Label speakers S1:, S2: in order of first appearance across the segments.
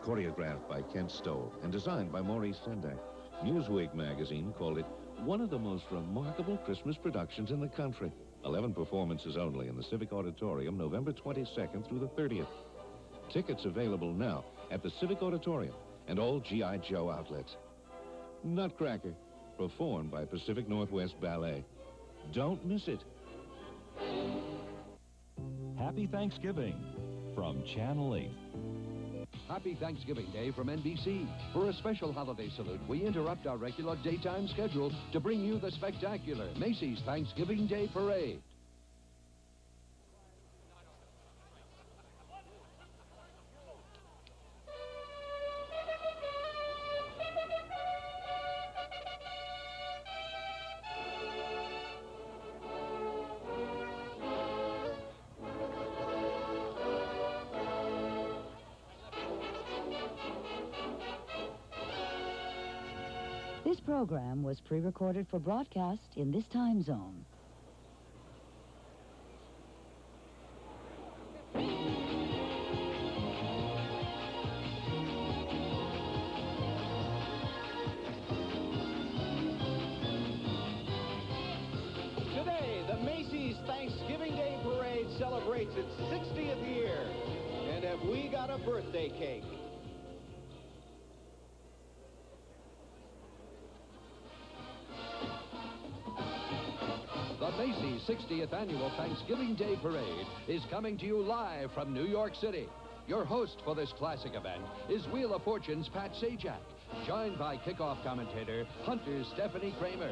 S1: choreographed by Kent Stowe and designed by Maurice Sendak. Newsweek magazine called it one of the most remarkable Christmas productions in the country. 11 performances only in the Civic Auditorium, November 22nd through the 30th. Tickets available now at the Civic Auditorium and all G.I. Joe outlets. Nutcracker, performed by Pacific Northwest Ballet. Don't miss it.
S2: Happy Thanksgiving from Channel 8.
S3: Happy Thanksgiving Day from NBC. For a special holiday salute, we interrupt our regular daytime schedule to bring you the spectacular Macy's Thanksgiving Day Parade.
S4: This program was pre-recorded for broadcast in this time zone.
S5: Today, the Macy's Thanksgiving Day Parade celebrates its 60th year. And have we got a birthday cake?
S3: The Macy's 60th Annual Thanksgiving Day Parade is coming to you live from New York City. Your host for this classic event is Wheel of Fortune's Pat Sajak, joined by kickoff commentator Hunter's Stephanie Kramer.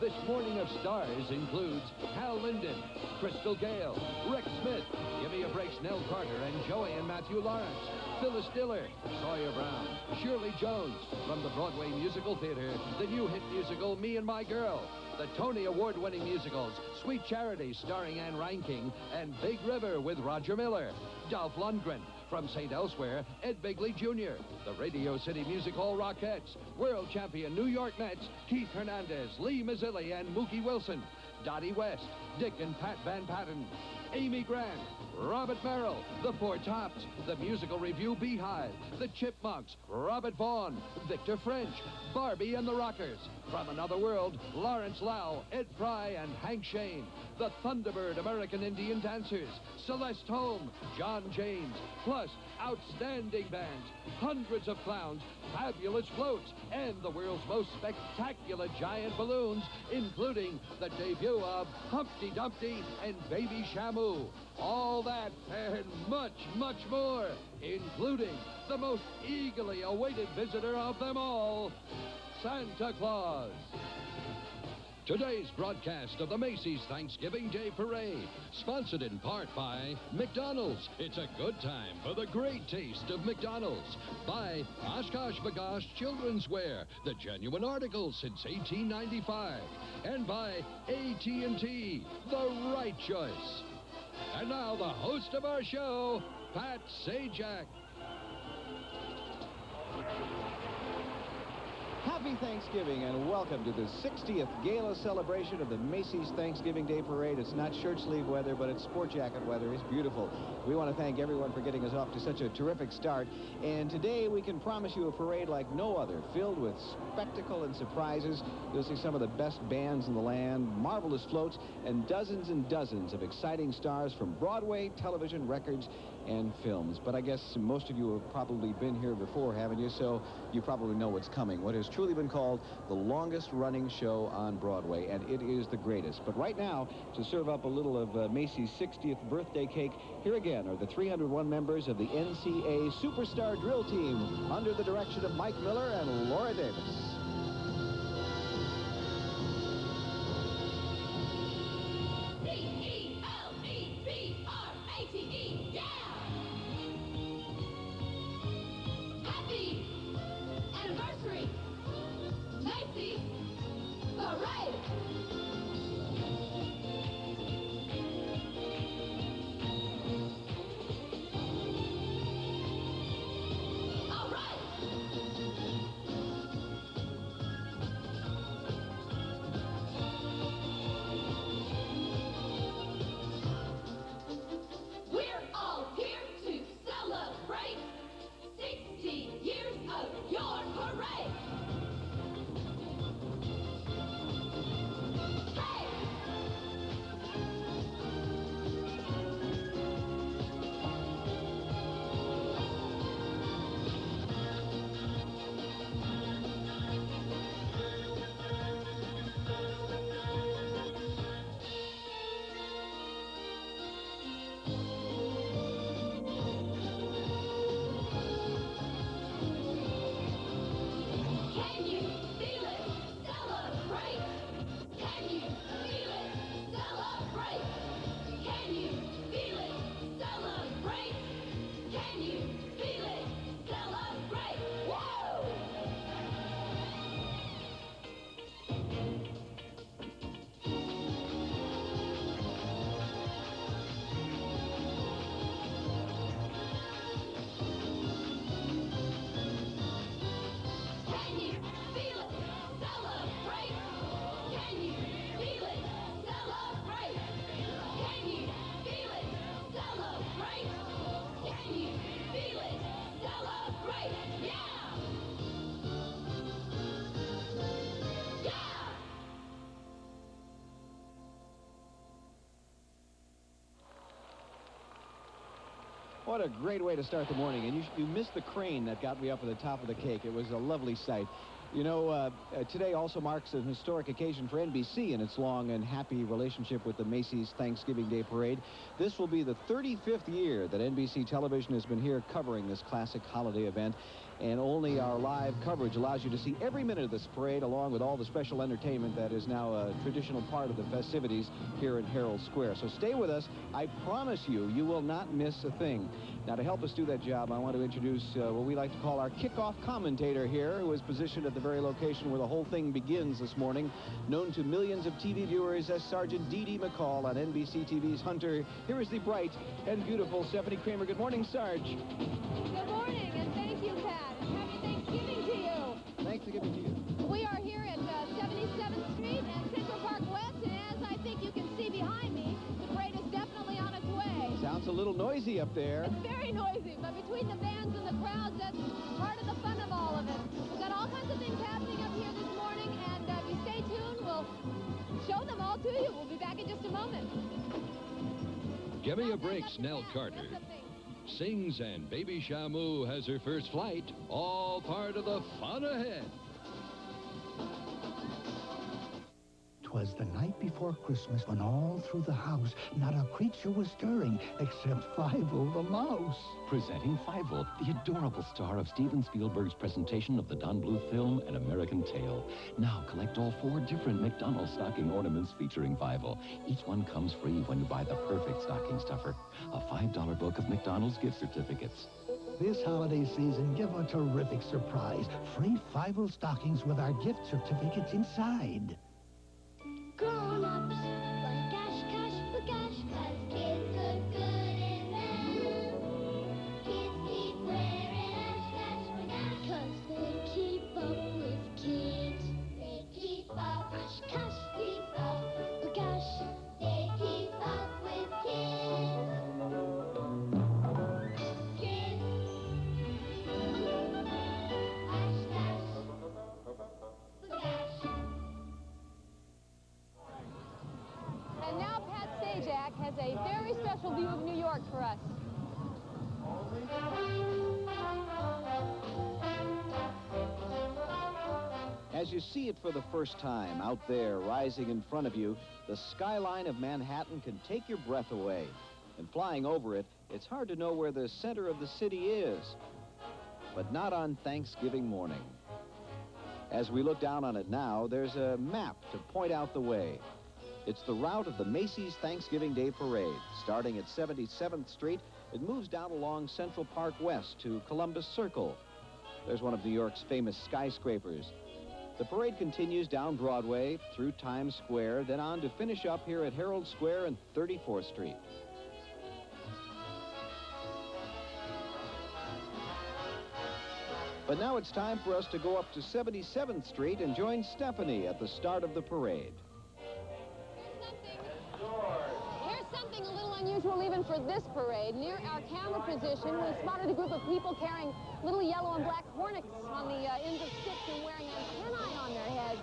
S3: This morning of stars includes Hal Linden, Crystal Gale, Rick Smith, Gimme a Break's Nell Carter, and Joey and Matthew Lawrence, Phyllis Diller, Sawyer Brown, Shirley Jones, from the Broadway Musical Theater, the new hit musical Me and My Girl, the Tony Award-winning musicals Sweet Charity starring Anne Reinking, and Big River with Roger Miller, Dolph Lundgren, from St. Elsewhere, Ed Bigley Jr., the Radio City Music Hall Rockettes, world champion New York Mets, Keith Hernandez, Lee Mazzilli, and Mookie Wilson, Dottie West, Dick and Pat Van Patten, Amy Grant, Robert Merrill, the Four Tops, the Musical Review Beehive, the Chipmunks, Robert Vaughn, Victor French, Barbie and the Rockers, From Another World, Lawrence Lau, Ed Fry, and Hank Shane, the Thunderbird American Indian Dancers, Celeste Holm, John James, plus outstanding bands, hundreds of clowns, fabulous floats, and the world's most spectacular giant balloons, including the debut of Humpty Dumpty and Baby Shamu. All that and much, much more, including the most eagerly awaited visitor of them all, Santa Claus. Today's broadcast of the Macy's Thanksgiving Day Parade, sponsored in part by McDonald's. It's a good time for the great taste of McDonald's. By Oshkosh Bagosh Children's Wear, the genuine article since 1895. And by AT&T, the right choice. And now the host of our show, Pat Sajak.
S5: Happy Thanksgiving and welcome to the 60th gala celebration of the Macy's Thanksgiving Day Parade. It's not shirt sleeve weather, but it's sport jacket weather. It's beautiful. We want to thank everyone for getting us off to such a terrific start. And today we can promise you a parade like no other, filled with spectacle and surprises. You'll see some of the best bands in the land, marvelous floats, and dozens of exciting stars from Broadway, television, records, and films. But I guess most of you have probably been here before, haven't you? So you probably know what's coming. What has truly been called the longest running show on Broadway, and it is the greatest. But right now, to serve up a little of Macy's 60th birthday cake, here again are the 301 members of the NCA Superstar Drill Team under the direction of Mike Miller and Laura Davis. What a great way to start the morning. And you missed the crane that got me up at the top of the cake. It was a lovely sight. You know, today also marks an historic occasion for NBC in its long and happy relationship with the Macy's Thanksgiving Day Parade. This will be the 35th year that NBC Television has been here covering this classic holiday event. And only our live coverage allows you to see every minute of this parade, along with all the special entertainment that is now a traditional part of the festivities here at Herald Square. So stay with us. I promise you, you will not miss a thing. Now, to help us do that job, I want to introduce what we like to call our kickoff commentator here, who is positioned at the very location where the whole thing begins this morning. Known to millions of TV viewers as Sergeant Dee McCall on NBC TV's Hunter. Here is the bright and beautiful Stephanie Kramer. Good morning, Sarge.
S6: Good morning, and thank you, Pat. And happy Thanksgiving to you.
S5: Thanksgiving to you.
S6: We are here at 77th Street and Central Park West, and as I think you can see behind me, the parade is definitely on its way.
S5: Sounds a little noisy up there.
S6: It's very noisy, but between the bands and the crowds, that's part of the fun of all of it. We've got all kinds of things happening up here this morning, and if you stay tuned, we'll show them all to you. We'll be back in just a moment.
S3: Give me a break, Snell Carter. Sings and Baby Shamu has her first flight. All part of the fun ahead.
S7: 'Twas the night before Christmas when all through the house not a creature was stirring except Fievel the mouse.
S2: Presenting Fievel, the adorable star of Steven Spielberg's presentation of the Don Bluth film An American Tale. Now collect all 4 different McDonald's stocking ornaments featuring Fievel. Each one comes free when you buy the perfect stocking stuffer. A $5 book of McDonald's gift certificates.
S7: This holiday season, give a terrific surprise. Free Fievel stockings with our gift certificates inside.
S8: Grown-ups, like cash, cash, cash, 'cause kids look good in them. Kids keep wearing cash, cash, 'cause they keep up with kids. They keep up, cash, cash, keep up with cash. They keep up with kids. Kids, cash, cash, cash.
S6: And now Pat Sajak has a very special view of New York for us.
S5: As you see it for the first time out there rising in front of you, the skyline of Manhattan can take your breath away. And flying over it, it's hard to know where the center of the city is. But not on Thanksgiving morning. As we look down on it now, there's a map to point out the way. It's the route of the Macy's Thanksgiving Day Parade. Starting at 77th Street, it moves down along Central Park West to Columbus Circle. There's one of New York's famous skyscrapers. The parade continues down Broadway, through Times Square, then on to finish up here at Herald Square and 34th Street. But now it's time for us to go up to 77th Street and join Stephanie at the start of the parade.
S6: Here's something a little unusual even for this parade. Near our camera position, we spotted a group of people carrying little yellow and black hornets on the ends of sticks and wearing antennae on their heads.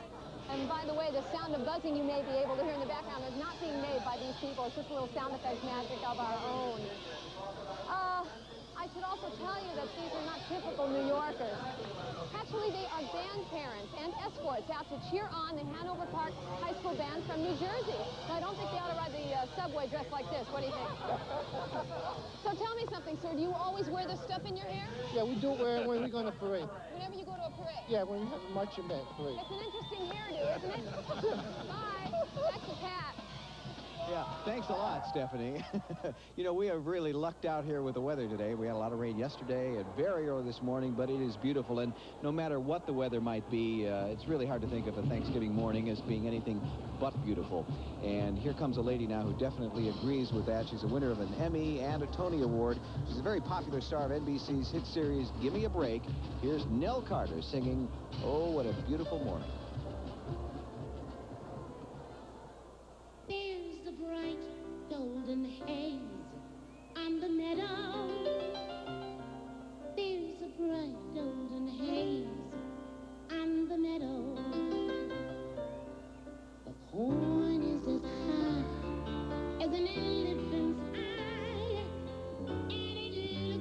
S6: And by the way, the sound of buzzing you may be able to hear in the background is not being made by these people. It's just a little sound effects magic of our own. I should also tell you that these are not typical New Yorkers. Actually, they are band parents and escorts out to cheer on the Hanover Park High School band from New Jersey. So I don't think they ought to ride the subway dressed like this. What do you think? So tell me something, sir. Do you always wear this stuff in your hair?
S9: Yeah, we do it when we go on a parade.
S6: Whenever you go to a parade?
S9: Yeah, when we have a marching band parade.
S6: It's an interesting hairdo, isn't it? Bye. Back to Pat.
S5: Yeah, thanks a lot, Stephanie. You know, we have really lucked out here with the weather today. We had a lot of rain yesterday and very early this morning, but it is beautiful. And no matter what the weather might be, it's really hard to think of a Thanksgiving morning as being anything but beautiful. And here comes a lady now who definitely agrees with that. She's a winner of an Emmy and a Tony Award. She's a very popular star of NBC's hit series, Give Me a Break. Here's Nell Carter singing, Oh, What a Beautiful Morning.
S8: There's the bright golden haze on the meadow. There's a bright golden haze on the meadow. The corn is as high as an elephant's eye, and it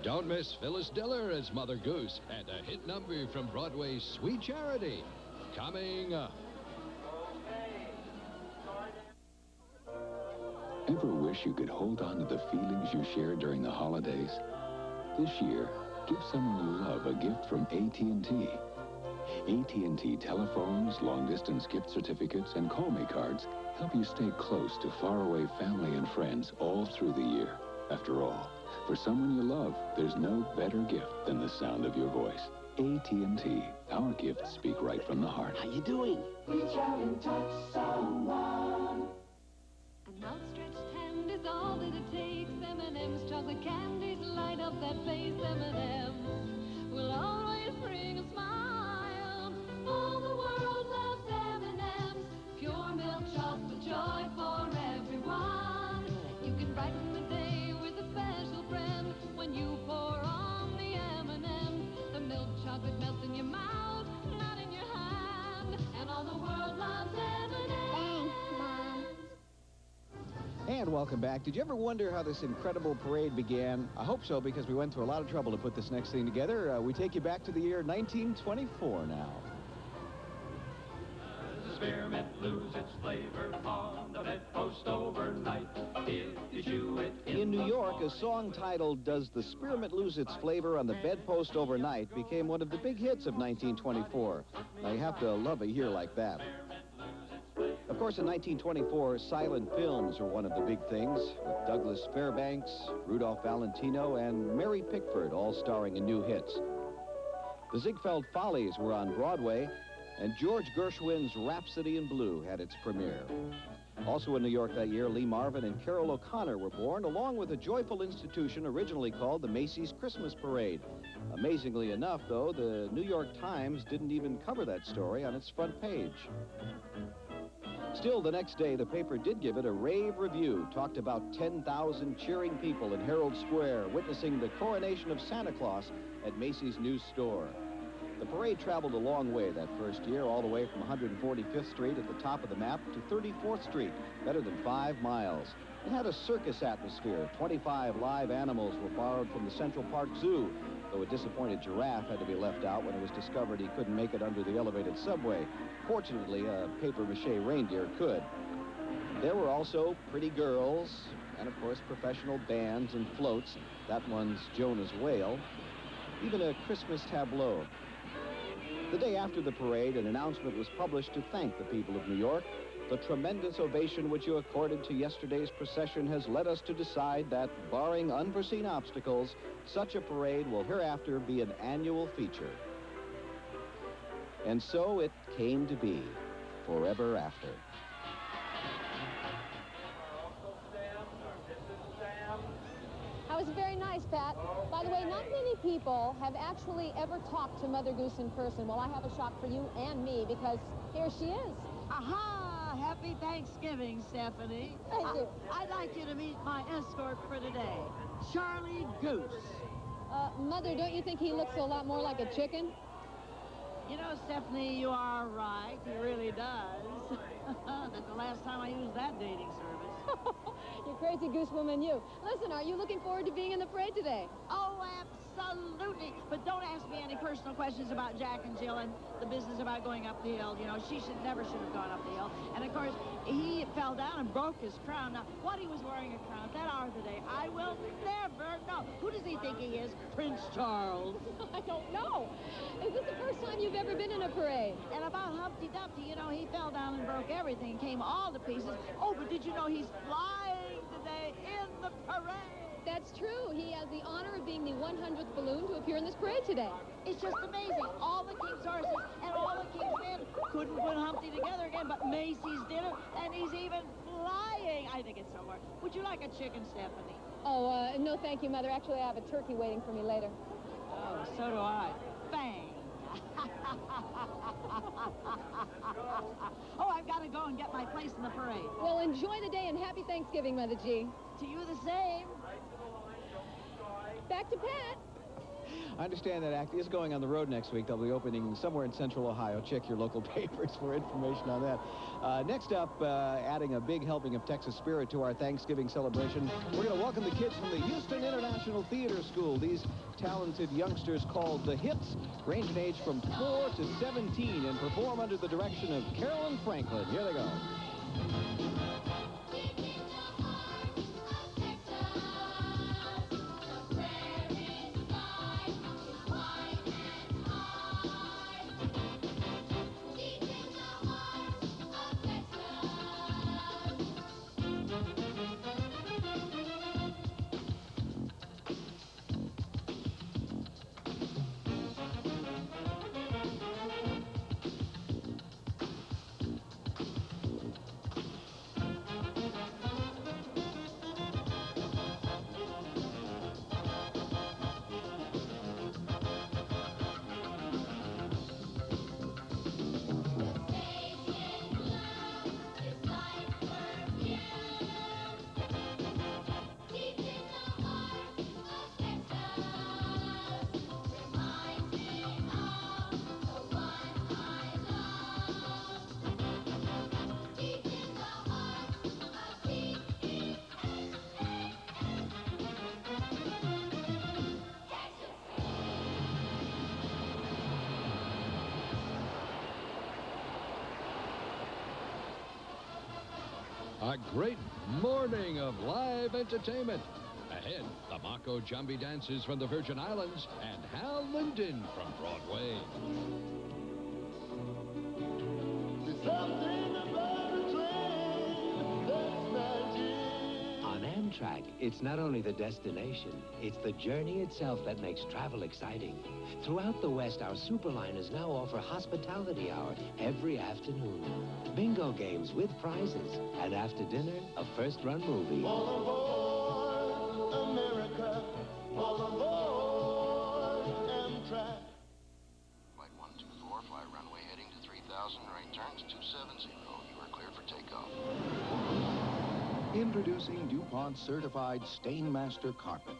S3: Don't miss Phyllis Diller as Mother Goose and a hit number from Broadway's Sweet Charity. Coming up.
S2: Ever wish you could hold on to the feelings you shared during the holidays? This year, give someone you love a gift from AT&T. AT&T telephones, long-distance gift certificates, and Call Me cards help you stay close to faraway family and friends all through the year. After all, for someone you love, there's no better gift than the sound of your voice. AT&T. Our gifts speak right from the heart.
S10: How you doing?
S11: Reach out and touch someone.
S12: An outstretched hand is all that it takes. M&M's chocolate candies light up that face. M&M's will always bring a smile. All the world loves M&M's. Pure milk chocolate joy for everyone. You can brighten the day with a special friend when you pour on the M&M's. The milk chocolate melts in your mouth, not in your hand. And all the world loves M&M's.
S8: Thanks, Mom.
S5: And welcome back. Did you ever wonder how this incredible parade began? I hope so, because we went through a lot of trouble to put this next thing together. We take you back to the year 1924 now.
S11: Spearmint lose its flavor on the bedpost overnight. If you chew it
S5: In New York, a song titled "Does the Spearmint Lose Its Flavor on the Bedpost Overnight" became one of the big hits of 1924. Now, you have to love a year like that. Of course, in 1924, silent films were one of the big things, with Douglas Fairbanks, Rudolph Valentino, and Mary Pickford all starring in new hits. The Ziegfeld Follies were on Broadway, and George Gershwin's Rhapsody in Blue had its premiere. Also in New York that year, Lee Marvin and Carol O'Connor were born, along with a joyful institution originally called the Macy's Christmas Parade. Amazingly enough, though, the New York Times didn't even cover that story on its front page. Still, the next day, the paper did give it a rave review, talked about 10,000 cheering people in Herald Square witnessing the coronation of Santa Claus at Macy's new store. The parade traveled a long way that first year, all the way from 145th Street at the top of the map to 34th Street, better than 5 miles. It had a circus atmosphere. 25 live animals were borrowed from the Central Park Zoo, though a disappointed giraffe had to be left out when it was discovered he couldn't make it under the elevated subway. Fortunately, a papier-mâché reindeer could. There were also pretty girls, and of course professional bands and floats. That one's Jonah's Whale. Even a Christmas tableau. The day after the parade, an announcement was published to thank the people of New York. The tremendous ovation which you accorded to yesterday's procession has led us to decide that, barring unforeseen obstacles, such a parade will hereafter be an annual feature. And so it came to be, forever after.
S6: That was very nice, Pat. By the way, not many people have actually ever talked to Mother Goose in person. Well, I have a shock for you and me, because here she is.
S13: Aha! Happy Thanksgiving, Stephanie.
S6: Thank you.
S13: I'd like you to meet my escort for today, Charlie Goose.
S6: Mother, don't you think he looks a lot more like a chicken?
S13: You know, Stephanie, you are right. He really does. That's the last time I used that dating service.
S6: You crazy goose woman, you. Listen, are you looking forward to being in the parade today?
S13: Oh, absolutely. But don't ask me any personal questions about Jack and Jill and the business about going up the hill. You know, she never should have gone up the hill. And, of course, he fell down and broke his crown. Now, what he was wearing a crown that hour of the day, I will never know. Who does he think he is? Prince Charles.
S6: I don't know. Is this the first time you've ever been in a parade?
S13: And about Humpty Dumpty, you know, he fell down and broke everything, came all to pieces. Oh, but did you know he's flying today in the parade?
S6: That's true. He has the honor of being the 100th balloon to appear in this parade today.
S13: It's just amazing. All the king's horses and all the king's men couldn't put Humpty together again, but Macy's did it, and he's even flying. I think it's so much. Would you like a chicken, Stephanie?
S6: Oh, no, thank you, Mother. Actually, I have a turkey waiting for me later.
S13: Oh, so do I. Bang. Oh, I've got to go and get my place in the parade.
S6: Well, enjoy the day and happy Thanksgiving, Mother G.
S13: To you the same.
S6: Back to Pat.
S5: I understand that act is going on the road next week. They'll be opening somewhere in central Ohio. Check your local papers for information on that. Next up, adding a big helping of Texas spirit to our Thanksgiving celebration, we're going to welcome the kids from the Houston International Theater School. These talented youngsters called the Hits range in age from 4 to 17 and perform under the direction of Carolyn Franklin. Here they go.
S3: A great morning of live entertainment. Ahead, the Mako Jumbie Dancers from the Virgin Islands and Hal Linden from Broadway.
S10: On Amtrak, it's not only the destination, it's the journey itself that makes travel exciting. Throughout the West, our Superliners now offer Hospitality Hour every afternoon. Bingo games with prizes. And after dinner, a first-run movie.
S14: All aboard, America. All aboard, Amtrak.
S15: Flight 124, fly runway heading to 3000, right turn to 270. You are cleared for takeoff.
S16: Introducing DuPont Certified Stainmaster Carpet.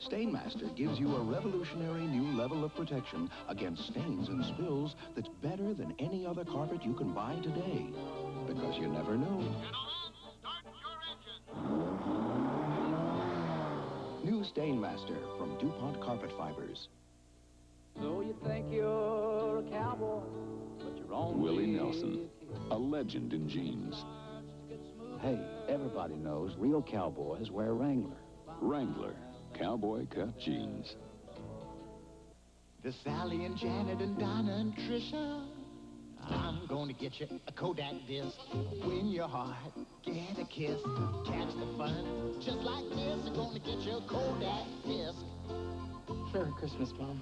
S16: Stainmaster gives you a revolutionary new level of protection against stains and spills that's better than any other carpet you can buy today. Because you never know. New Stainmaster from DuPont Carpet Fibers.
S17: So you think you're a cowboy, but you're only...
S2: Willie Nelson, a legend in jeans.
S17: Hey, everybody knows real cowboys wear Wrangler.
S2: Wrangler, cowboy cut jeans.
S7: The Sally and Janet and Donna and Trisha. I'm gonna get you a Kodak disc. Win your heart, get a kiss, catch the fun. Just like this, I'm gonna get you a Kodak disc.
S9: Merry Christmas, Mom.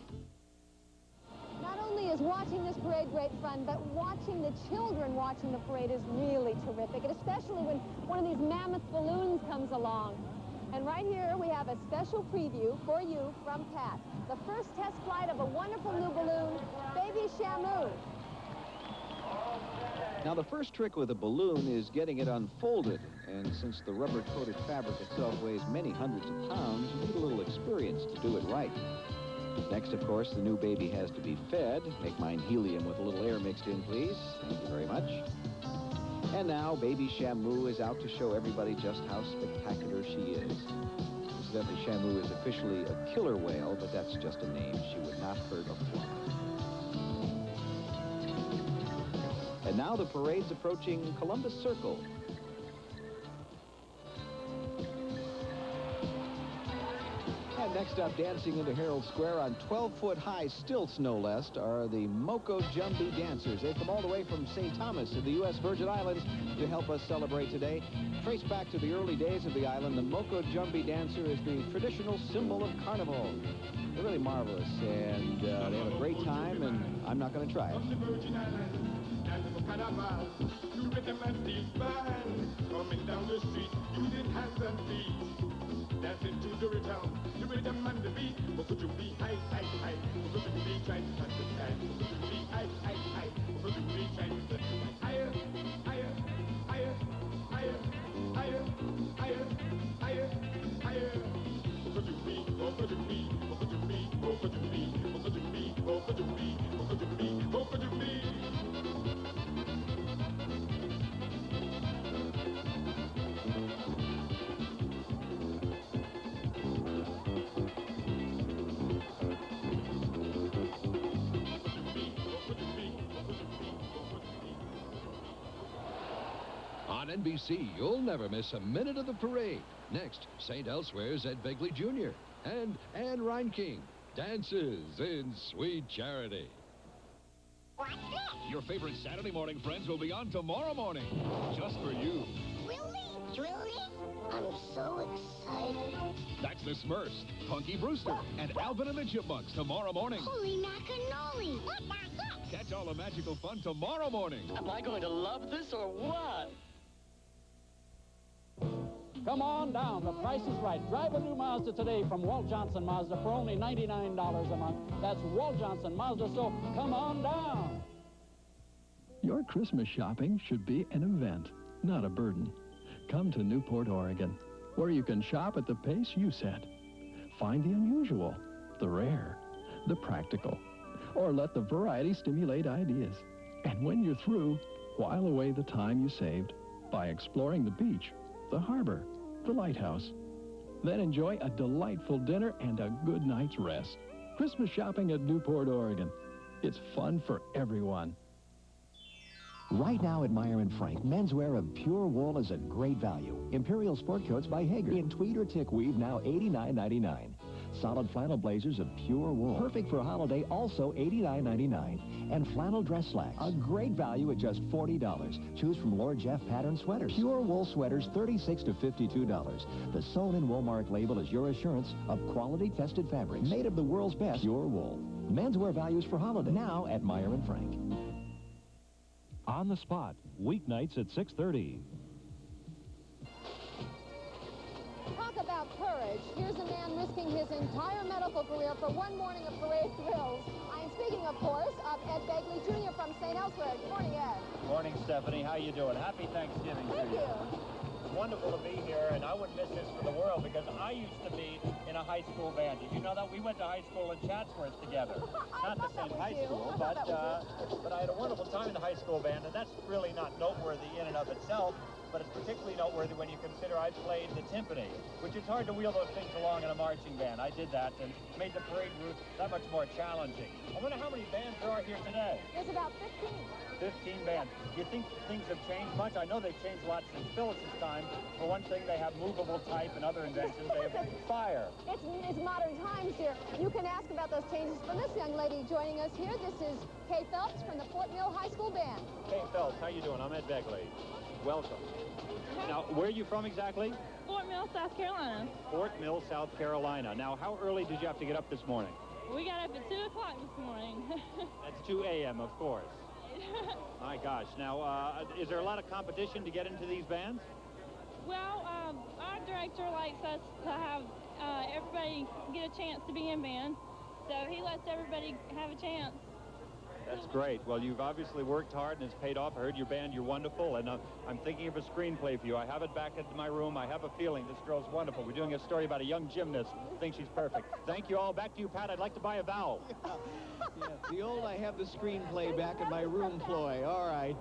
S6: Not only is watching this parade great fun, but watching the children watching the parade is really terrific, and especially when one of these mammoth balloons comes along. And right here we have a special preview for you from Pat. The first test flight of a wonderful new balloon, Baby Shamu.
S5: Now, the first trick with a balloon is getting it unfolded. And since the rubber-coated fabric itself weighs many hundreds of pounds, you need a little experience to do it right. Next, of course, the new baby has to be fed. Make mine helium with a little air mixed in, please. Thank you very much. And now, Baby Shamu is out to show everybody just how spectacular she is. Incidentally, Shamu is officially a killer whale, but that's just a name. She would not hurt a fly. And now the parade's approaching Columbus Circle. And next up, dancing into Herald Square on 12-foot-high stilts, no less, are the Moko Jumbie Dancers. They've come all the way from St. Thomas in the U.S. Virgin Islands to help us celebrate today. Traced back to the early days of the island, the Moko Jumbie Dancer is the traditional symbol of carnival. They're really marvelous, and they have a great time, and I'm not going to try it.
S14: Coming down the street, using hands and feet. Dancing to the rhythm, the rhythm and the beat. What could you be? High, high, high. What could you be? Trying to touch the sky. What could you be? High, high, high. What could you be? Trying to touch the sky. Higher, higher, higher, higher, higher, higher, higher, higher. What could you be? What could you be?
S3: NBC, you'll never miss a minute of the parade. Next, St. Elsewhere's Ed Begley Jr. and Anne Reinking dances in Sweet Charity.
S18: Your favorite Saturday morning friends will be on tomorrow morning, just for you.
S8: Really? I'm so excited.
S18: That's the Smurfs, Punky Brewster, and Alvin and the Chipmunks tomorrow morning.
S8: Holy macaroni!
S18: Catch all the magical fun tomorrow morning.
S9: Am I going to love this or what?
S17: Come on down. The price is right. Drive a new Mazda today from Walt Johnson Mazda for only $99 a month. That's Walt Johnson Mazda, so come on down.
S19: Your Christmas shopping should be an event, not a burden. Come to Newport, Oregon, where you can shop at the pace you set. Find the unusual, the rare, the practical, or let the variety stimulate ideas. And when you're through, while away the time you saved by exploring the beach, the harbor, the lighthouse. Then enjoy a delightful dinner and a good night's rest. Christmas shopping at Newport, Oregon. It's fun for everyone.
S20: Right now at Meyer & Frank, menswear of pure wool is a great value. Imperial sport coats by Hager in tweed or tick weave, now $89.99. Solid flannel blazers of pure wool, perfect for a holiday, also $89.99. And flannel dress slacks, a great value at just $40. Choose from Lord Jeff pattern sweaters. Pure wool sweaters, $36 to $52. The sewn in Woolmark label is your assurance of quality tested fabrics, made of the world's best pure wool. Menswear values for holiday, now at Meyer & Frank.
S21: On the Spot, weeknights at 6:30.
S6: Talk about courage. Here's a man risking his entire medical career for one morning of parade thrills. I am speaking, of course, of Ed Begley Jr. from St. Elsewhere. Good morning, Ed.
S22: Morning, Stephanie. How you doing? Happy Thanksgiving
S6: Thank
S22: to you.
S6: you.
S22: It's wonderful to be here, and I wouldn't miss this for the world because I used to be in a high school band. Did you know that? We went to high school in Chatsworth together. Not the same high school, but I had a wonderful time in the high school band, and that's really not noteworthy in and of itself. But it's particularly noteworthy when you consider I played the timpani, which is hard to wheel those things along in a marching band. I did that and made the parade route that much more challenging. I wonder how many bands there are here today.
S6: There's about 15.
S22: 15 bands. Do you think things have changed much? I know they've changed a lot since Phyllis's time. For one thing, they have movable type and other inventions. They have fire.
S6: It's modern times here. You can ask about those changes from this young lady joining us here. This is Kay Phelps from the Fort Mill High School Band.
S22: Kay Phelps, how you doing? I'm Ed Begley. Welcome. Now, where are you from exactly?
S23: Fort Mill, South Carolina.
S22: Fort Mill, South Carolina. Now, how early did you have to get up this morning?
S23: We got up at 2 o'clock this morning.
S22: That's 2 a.m., of course. My gosh. Now, is there a lot of competition to get into these bands?
S23: Well, our director likes us to have everybody get a chance to be in band, so he lets everybody have a chance.
S22: That's great. Well, you've obviously worked hard, and it's paid off. I heard your band. You're wonderful, and I'm thinking of a screenplay for you. I have it back at my room. I have a feeling this girl's wonderful. We're doing a story about a young gymnast. I think she's perfect. Thank you all. Back to you, Pat. I'd like to buy a vowel.
S5: Yeah, the old I have the screenplay back in my room ploy. All right.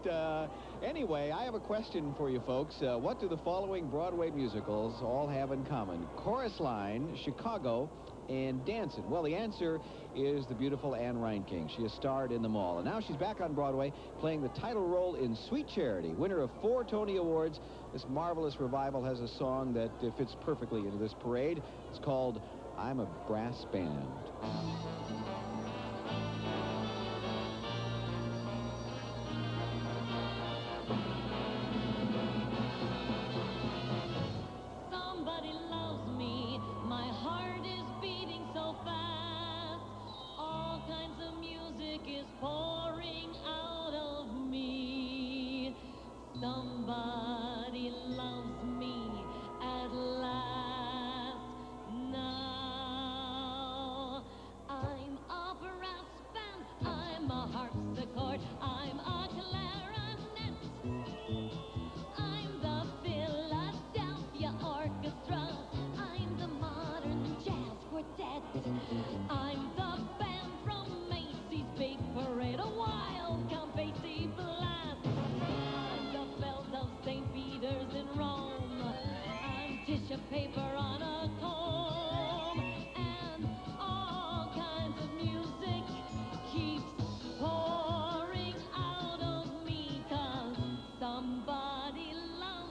S5: Anyway, I have a question for you folks. What do the following Broadway musicals all have in common? Chorus Line, Chicago, and Dancing. Well, the answer is the beautiful Anne Reinking. She has starred in them all. And now she's back on Broadway playing the title role in Sweet Charity, winner of 4 Tony Awards. This marvelous revival has a song that fits perfectly into this parade. It's called I'm a Brass Band.
S12: Somebody loves me, my heart is beating so fast. All kinds of music is pouring out of me. Somebody loves me at last. Now I'm a brass band, I'm a harpsichord, I'm a clarinet. I'm the Philadelphia Orchestra, I'm the modern jazz quartet. I'm the band from Macy's Big Parade, a wild Campesi blast. I'm the bells of St. Peter's in Rome, I'm tissue paper on a comb, and all kinds of music keeps pouring out of me, 'cause somebody loves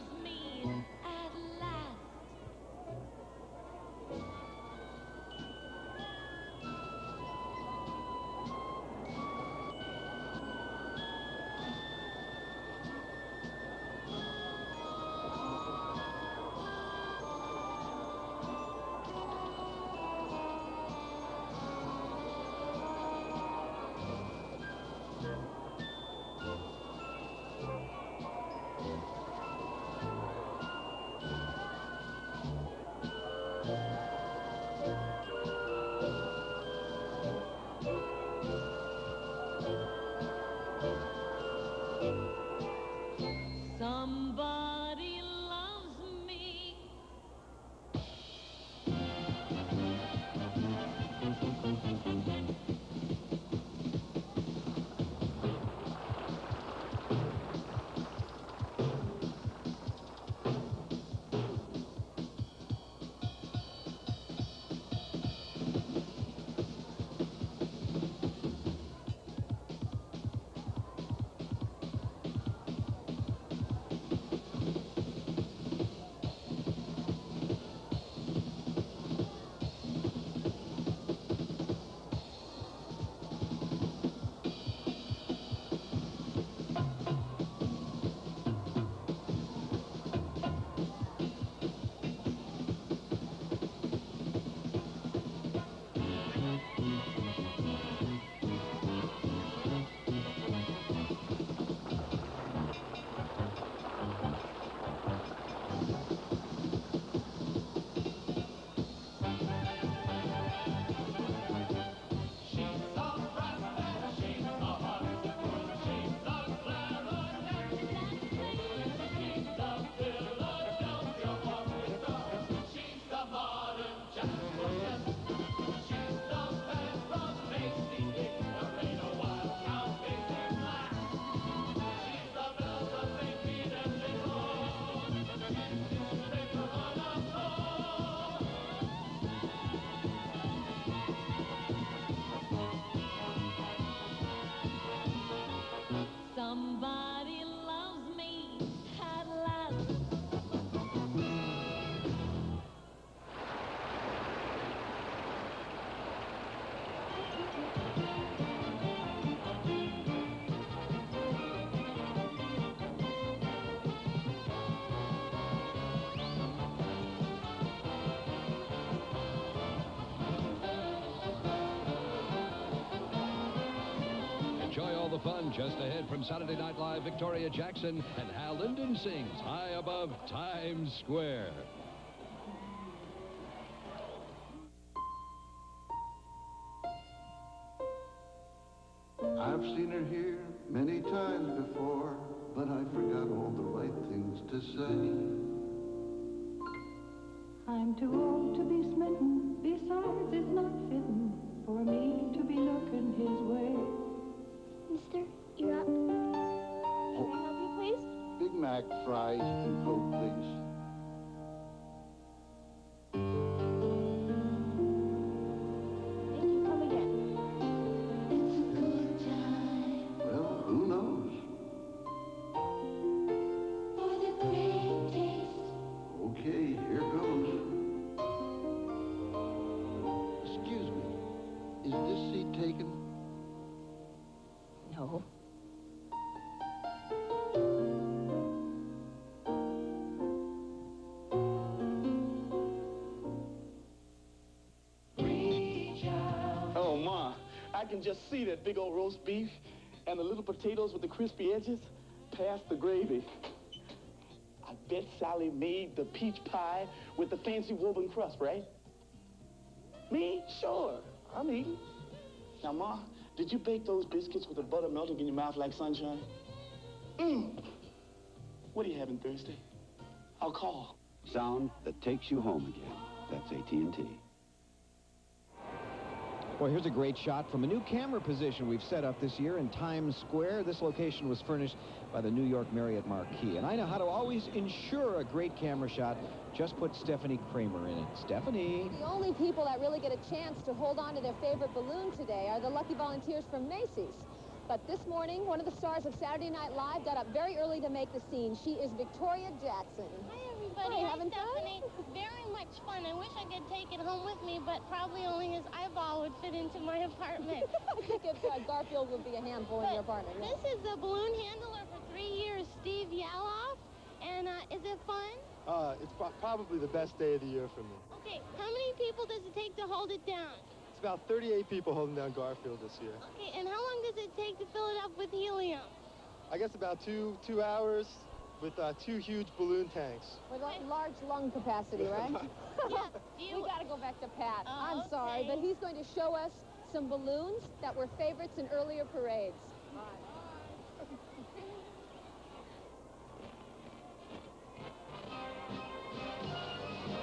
S3: of fun just ahead from Saturday Night Live. Victoria Jackson and Hal Linden sings High Above Times Square.
S1: I've seen her here many times before, but I forgot all the right things to say.
S12: I'm too old to be smitten, besides it's not fitting for me to be looking his way.
S8: Mister, you're up. Can I help you, please?
S1: Big Mac, fries, and Coke, please.
S8: Make you come again. It's a good time.
S1: Well, who knows?
S8: For the great taste.
S1: Okay, here goes. Excuse me, is this seat taken?
S8: No.
S9: Oh, Ma, I can just see that big old roast beef and the little potatoes with the crispy edges past the gravy. I bet Sally made the peach pie with the fancy woven crust, right? Me? Sure. I'm eating. Now, Ma, did you bake those biscuits with the butter melting in your mouth like sunshine? What are you having Thursday? I'll call.
S4: Sound that takes you home again. That's AT&T.
S5: Well, here's a great shot from a new camera position we've set up this year in Times Square. This location was furnished by the New York Marriott Marquis. And I know how to always ensure a great camera shot. Just put Stephanie Kramer in it. Stephanie.
S6: The only people that really get a chance to hold on to their favorite balloon today are the lucky volunteers from Macy's. But this morning, one of the stars of Saturday Night Live got up very early to make the scene. She is Victoria Jackson.
S11: Hi, everybody.
S6: Hi, having
S11: Stephanie. Very much fun. I wish I could take it home with me, but probably only his eyeball would fit into my apartment.
S6: I think Garfield would be a handful in your apartment. Yeah.
S11: This is the balloon handler for 3 years, Steve Yaloff. And is it fun?
S24: It's probably the best day of the year for me.
S11: Okay, how many people does it take to hold it down?
S24: It's about 38 people holding down Garfield this year.
S11: Okay, and how long does it take to fill it up with helium?
S24: I guess about two hours with 2 huge balloon tanks.
S6: With a large lung capacity, right?
S11: Yeah.
S6: We got to go back to Pat.
S11: Oh,
S6: I'm sorry, but he's going to show us some balloons that were favorites in earlier parades.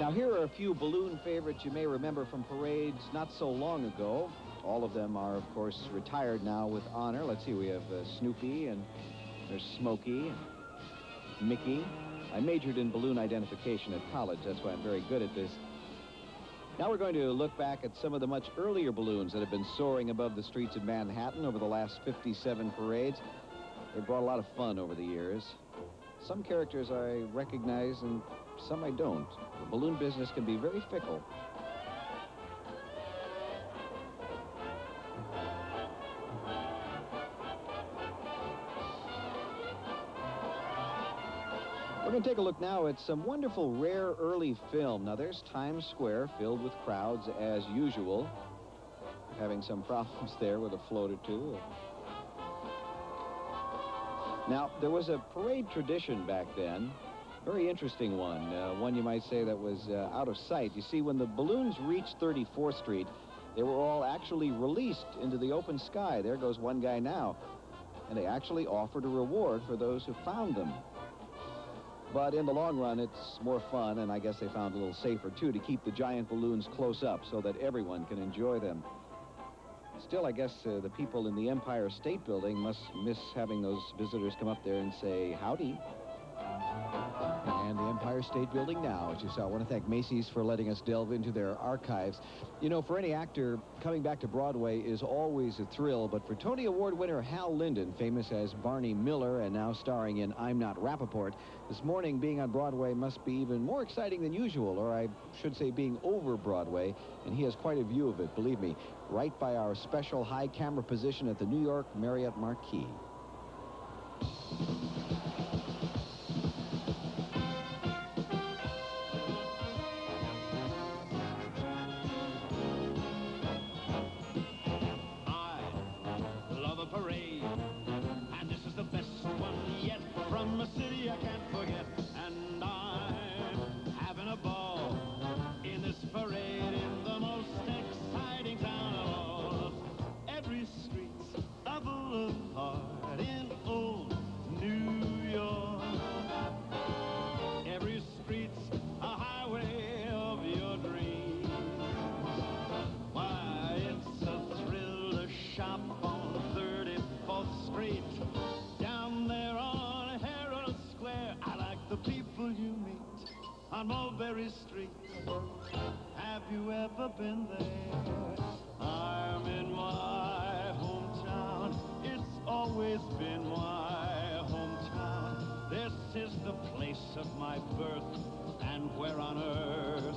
S5: Now, here are a few balloon favorites you may remember from parades not so long ago. All of them are, of course, retired now with honor. Let's see, we have Snoopy, and there's Smokey, and Mickey. I majored in balloon identification at college. That's why I'm very good at this. Now we're going to look back at some of the much earlier balloons that have been soaring above the streets of Manhattan over the last 57 parades. They brought a lot of fun over the years. Some characters I recognize and some I don't. The balloon business can be very fickle. We're going to take a look now at some wonderful, rare, early film. Now, there's Times Square filled with crowds as usual. Having some problems there with a float or two. Now, there was a parade tradition back then. Very interesting one. One you might say that was out of sight. You see, when the balloons reached 34th Street, they were all actually released into the open sky. There goes one guy now. And they actually offered a reward for those who found them. But in the long run, it's more fun, and I guess they found a little safer, too, to keep the giant balloons close up so that everyone can enjoy them. Still, I guess the people in the Empire State Building must miss having those visitors come up there and say, howdy. And the Empire State Building now, as you saw. I want to thank Macy's for letting us delve into their archives. You know, for any actor, coming back to Broadway is always a thrill, but for Tony Award winner Hal Linden, famous as Barney Miller and now starring in I'm Not Rappaport, this morning being on Broadway must be even more exciting than usual, or I should say being over Broadway, and he has quite a view of it, believe me, right by our special high camera position at the New York Marriott Marquis.
S10: on Mulberry Street. Have you ever been there? I'm in my hometown. It's always been my hometown. This is the place of my birth. And where on earth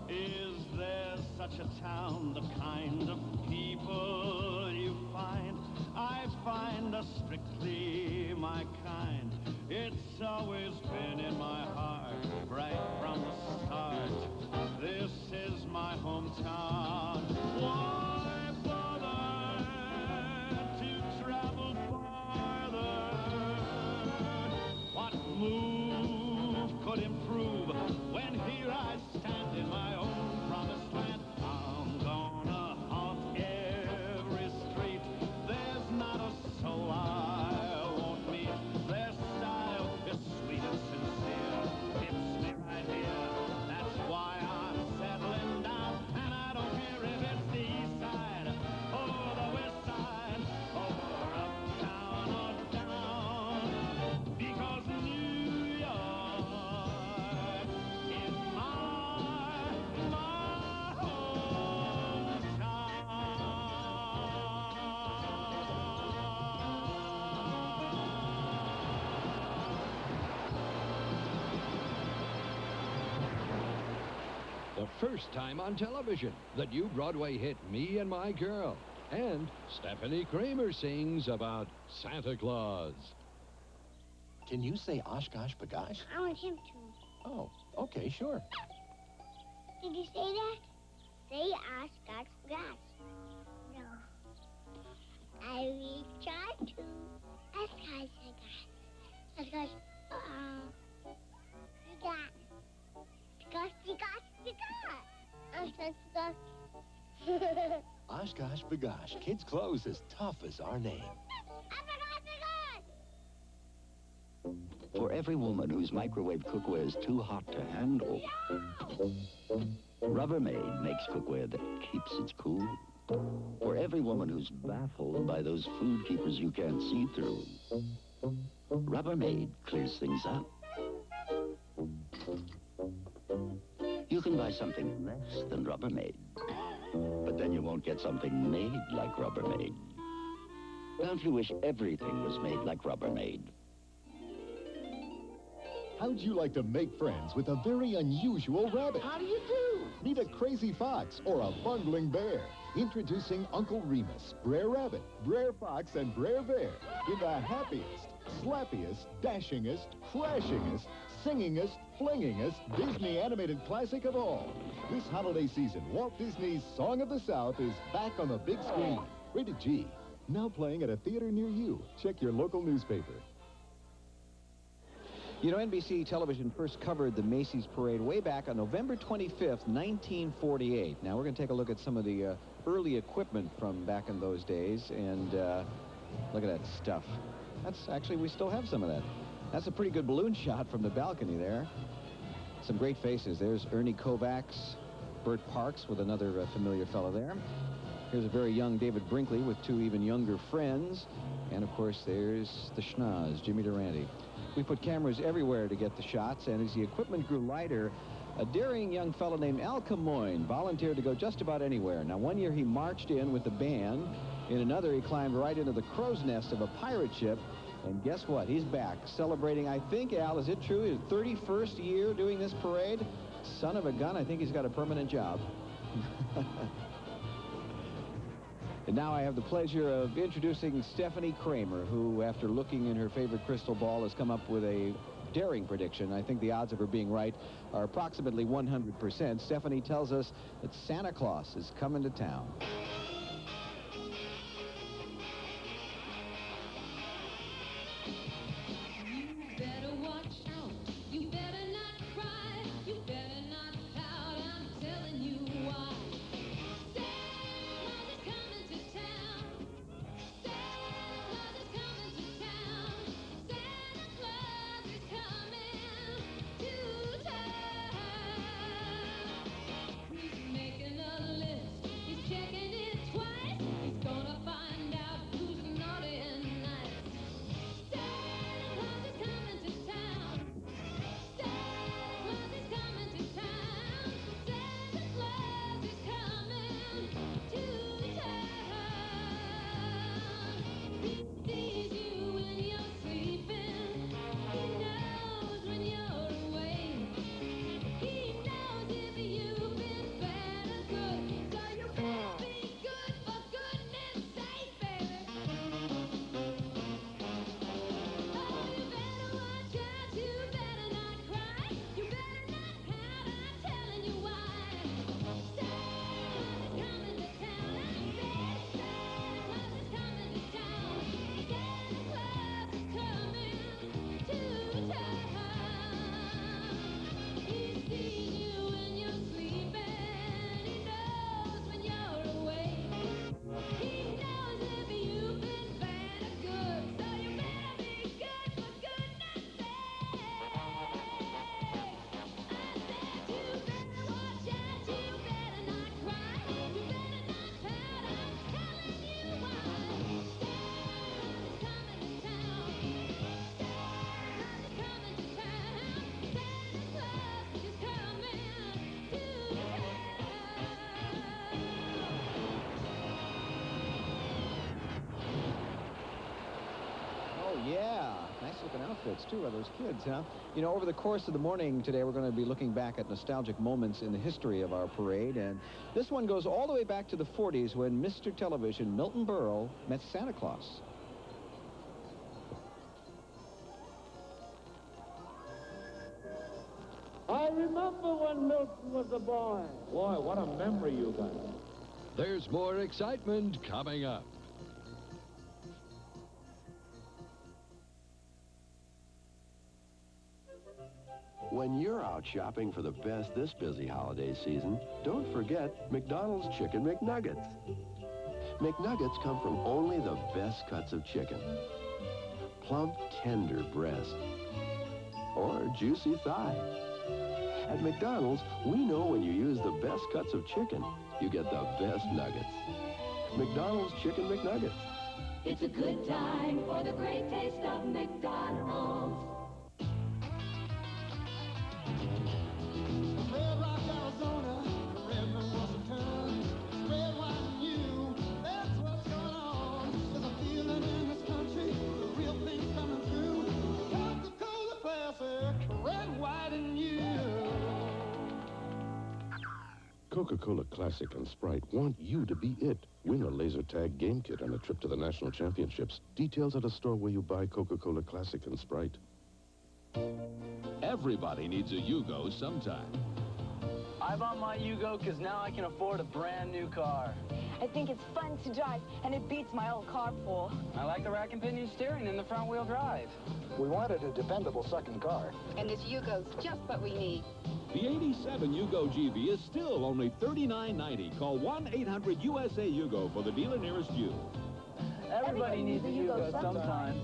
S10: is there such a town? The kind of people you find, I find are strictly my kind. It's always been in my heart, right from the start. This is my hometown. Why bother to travel farther? What move could improve when here I stand in my own promised land? I'm gonna haunt every street. There's not a soul I won't meet. Their style is sweet and sincere. Fits me right here. That's why I'm settling down. And I don't care if it's the east side or the west side or uptown or down. Because New York is my
S3: The first time on television, the new Broadway hit Me and My Girl. And Stephanie Kramer sings about Santa Claus.
S13: Can you say Oshkosh Bagosh?
S11: I want him to.
S13: Oh, okay, sure.
S11: Did you say that? Say Oshkosh Bagosh. No. I will try to. Oshkosh Bagosh. Oshkosh,
S13: Oshkosh Bagosh. Kids' clothes as tough as our name.
S4: For every woman whose microwave cookware is too hot to handle, Rubbermaid makes cookware that keeps its cool. For every woman who's baffled by those food keepers you can't see through, Rubbermaid clears things up. You can buy something less than Rubbermaid, but then you won't get something made like Rubbermaid. Don't you wish everything was made like Rubbermaid?
S15: How'd you like to make friends with a very unusual rabbit?
S7: How do you do?
S15: Meet a crazy fox or a bungling bear. Introducing Uncle Remus, Brer Rabbit, Brer Fox, and Brer Bear in the happiest, slappiest, dashingest, crashingest, singingest, flingingest Disney animated classic of all. This holiday season, Walt Disney's Song of the South is back on the big screen. Rated G. Now playing at a theater near you. Check your local newspaper.
S5: You know, NBC television first covered the Macy's parade way back on November 25th, 1948. Now, we're going to take a look at some of the early equipment from back in those days, and look at that stuff. That's actually, we still have some of that. That's a pretty good balloon shot from the balcony there. Some great faces. There's Ernie Kovacs, Bert Parks with another familiar fellow there. Here's a very young David Brinkley with two even younger friends. And, of course, there's the schnoz, Jimmy Durante. We put cameras everywhere to get the shots, and as the equipment grew lighter, a daring young fellow named Al Camoin volunteered to go just about anywhere. Now, one year he marched in with the band. In another, he climbed right into the crow's nest of a pirate ship. And guess what? He's back, celebrating, I think, Al, is it true, his 31st year doing this parade? Son of a gun, I think he's got a permanent job. And now I have the pleasure of introducing Stephanie Kramer, who, after looking in her favorite crystal ball, has come up with a daring prediction. I think the odds of her being right are approximately 100%. Stephanie tells us that Santa Claus is coming to town.
S12: Checking
S5: nice-looking outfits, too, are those kids, huh? You know, over the course of the morning today, we're going to be looking back at nostalgic moments in the history of our parade, and this one goes all the way back to the 40s when Mr. Television, Milton Berle, met Santa Claus.
S2: I remember when Milton was a boy. Boy, what a memory you got.
S3: There's more excitement coming up.
S14: When you're out shopping for the best this busy holiday season, don't forget McDonald's Chicken McNuggets. McNuggets come from only the best cuts of chicken. Plump, tender breast. Or juicy thigh. At McDonald's, we know when you use the best cuts of chicken, you get the best nuggets. McDonald's Chicken McNuggets.
S12: It's a good time for the great taste of McDonald's.
S10: Red Rock, Arizona, the redman was a turn. It's red, white, and you. That's what's going on. There's a feeling in this country, the real thing's coming through. Coca-Cola Classic, red, white, and you.
S16: Coca-Cola Classic and Sprite want you to be it. Win a laser tag game kit on a trip to the national championships. Details at a store where you buy Coca-Cola Classic and Sprite.
S18: Everybody needs a Yugo sometime.
S25: I bought my Yugo because now I can afford a brand new car.
S26: I think it's fun to drive, and it beats my old carpool.
S25: I like the rack and pinion steering and the front-wheel drive.
S27: We wanted a dependable second car.
S26: And this Yugo's just what we need.
S21: The 87 Yugo GV is still only $39.90. Call 1-800-USA-YUGO for the dealer nearest you.
S25: Everybody needs a Yugo sometime.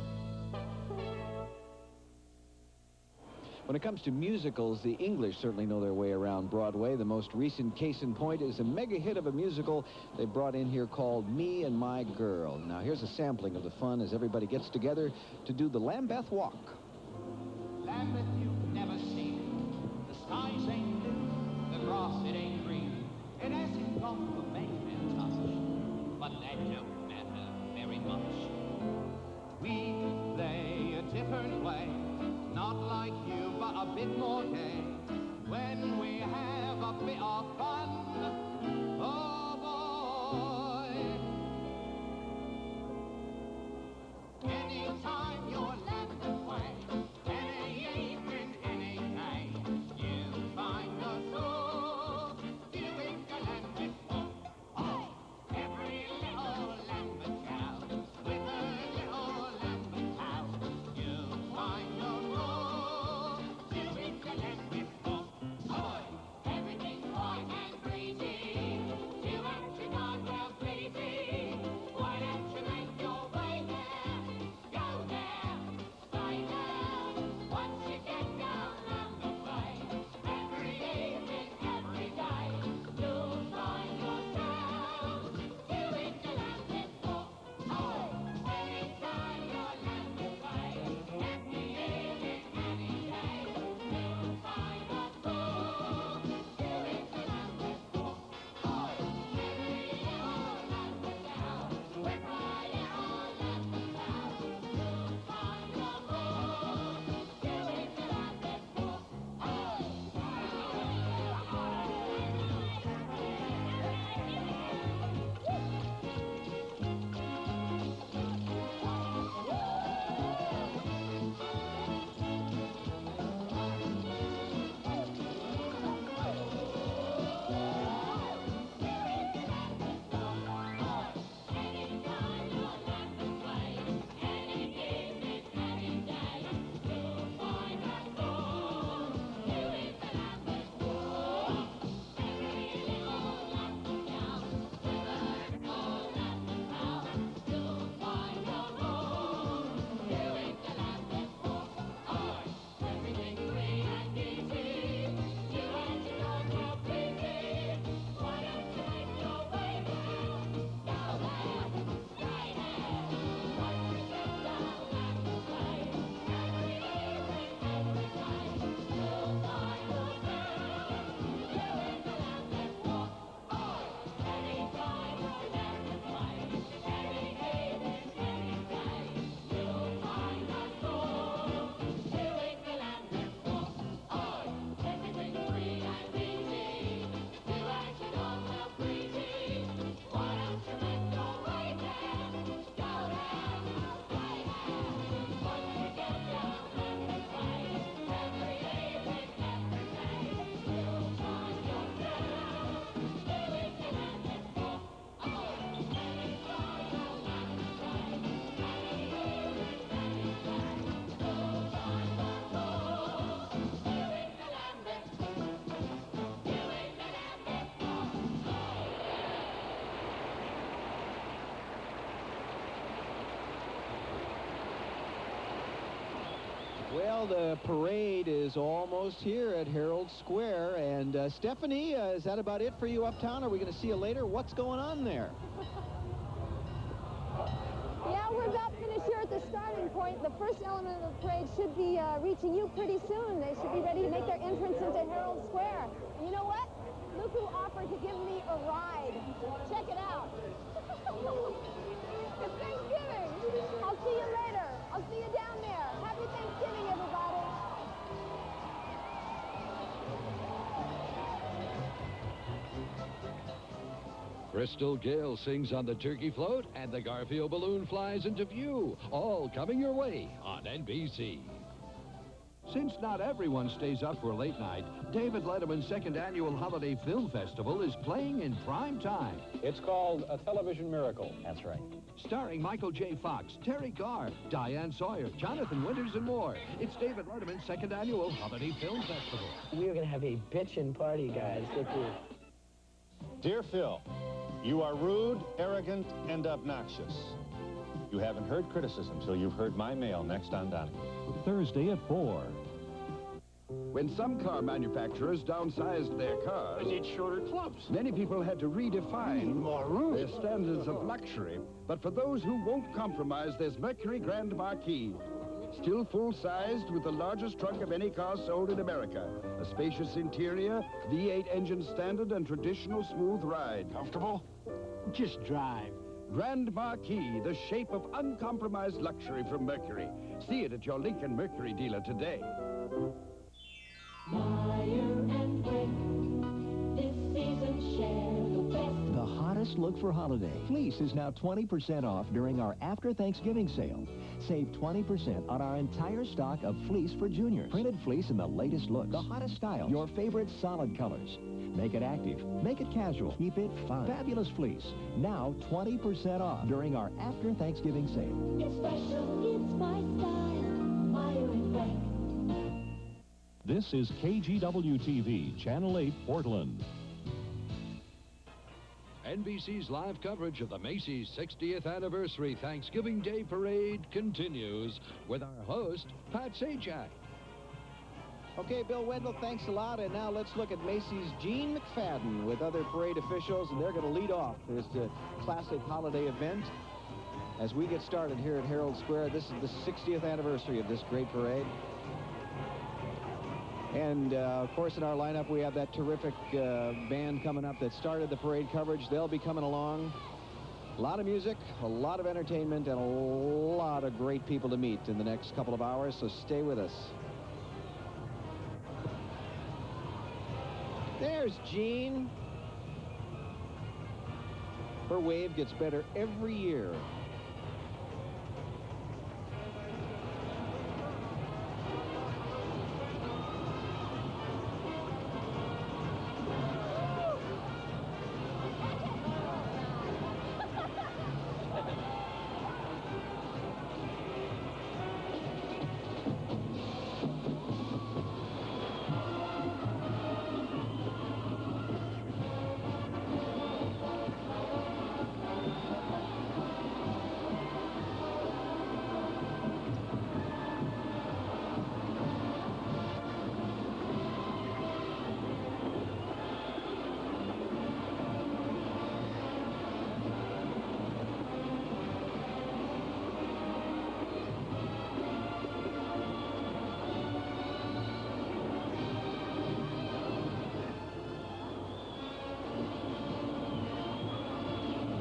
S5: When it comes to musicals, the English certainly know their way around Broadway. The most recent case in point is a mega hit of a musical they brought in here called Me and My Girl. Now, here's a sampling of the fun as everybody gets together to do the Lambeth Walk.
S10: Lambeth you've never seen. The skies ain't blue, the grass it ain't green. It hasn't got the Mayfair touch, but that don't matter very much. We play a different way, not like you, but a bit more gay. When we have a bit of fun, oh boy. Anytime you're left away, any evening, any day, you find us all doing the Lambeth Walk. Oh, every little Lambeth gal with her little Lambeth pal, you'll find us all doing the Lambeth Walk. Oh, everything's white and breezy, to action God well pleasing. Why don't you make your way there? Go there,
S5: Well, the parade is almost here at Herald Square. And Stephanie, is that about it for you uptown? Are we going to see you later? What's going on there?
S6: Yeah, we're about finished here at the starting point. The first element of the parade should be reaching you pretty soon. They should be ready to make their entrance into Herald Square. And you know what? Look who offered to give me a ride. Check it out. It's Thanksgiving. I'll see you later. I'll see you down there. Happy Thanksgiving, everybody.
S3: Crystal Gale sings on the turkey float, and the Garfield balloon flies into view. All coming your way on NBC. Since not everyone stays up for late night, David Letterman's second annual Holiday Film Festival is playing in prime time.
S1: It's called A Television Miracle. That's right.
S3: Starring Michael J. Fox, Terry Garr, Diane Sawyer, Jonathan Winters, and more. It's David Letterman's second annual Holiday Film Festival.
S8: We're going to have a bitchin' party, guys. Look here.
S17: Dear Phil, you are rude, arrogant, and obnoxious. You haven't heard criticism till you've heard my mail next on Donnie.
S19: Thursday at 4.
S20: When some car manufacturers downsized their cars,
S19: They need shorter clubs.
S20: many people had to redefine their standards of luxury. But for those who won't compromise, there's Mercury Grand Marquis. Still full-sized with the largest trunk of any car sold in America. A spacious interior, V8 engine standard, and traditional smooth ride.
S19: Comfortable? Just drive.
S20: Grand Marquis, the shape of uncompromised luxury from Mercury. See it at your Lincoln Mercury dealer today.
S22: The hottest look for holiday. Fleece is now 20% off during our After Thanksgiving sale. Save 20% on our entire stock of fleece for juniors. Printed fleece in the latest looks. The hottest style. Your favorite solid colors. Make it active. Make it casual. Keep it fun. Fabulous fleece. Now 20% off during our After Thanksgiving sale.
S12: It's special, it's my style. Meyer and Frank.
S19: This is KGW-TV, Channel 8, Portland.
S3: NBC's live coverage of the Macy's 60th Anniversary Thanksgiving Day Parade continues with our host, Pat Sajak.
S5: Okay, Bill Wendell, thanks a lot. And now let's look at Macy's Gene McFadden with other parade officials, and they're going to lead off this classic holiday event. As we get started here at Herald Square, this is the 60th anniversary of this great parade. And, of course, in our lineup, we have that terrific band coming up that started the parade coverage. They'll be coming along. A lot of music, a lot of entertainment, and a lot of great people to meet in the next couple of hours, so stay with us. There's Jean. Her wave gets better every year.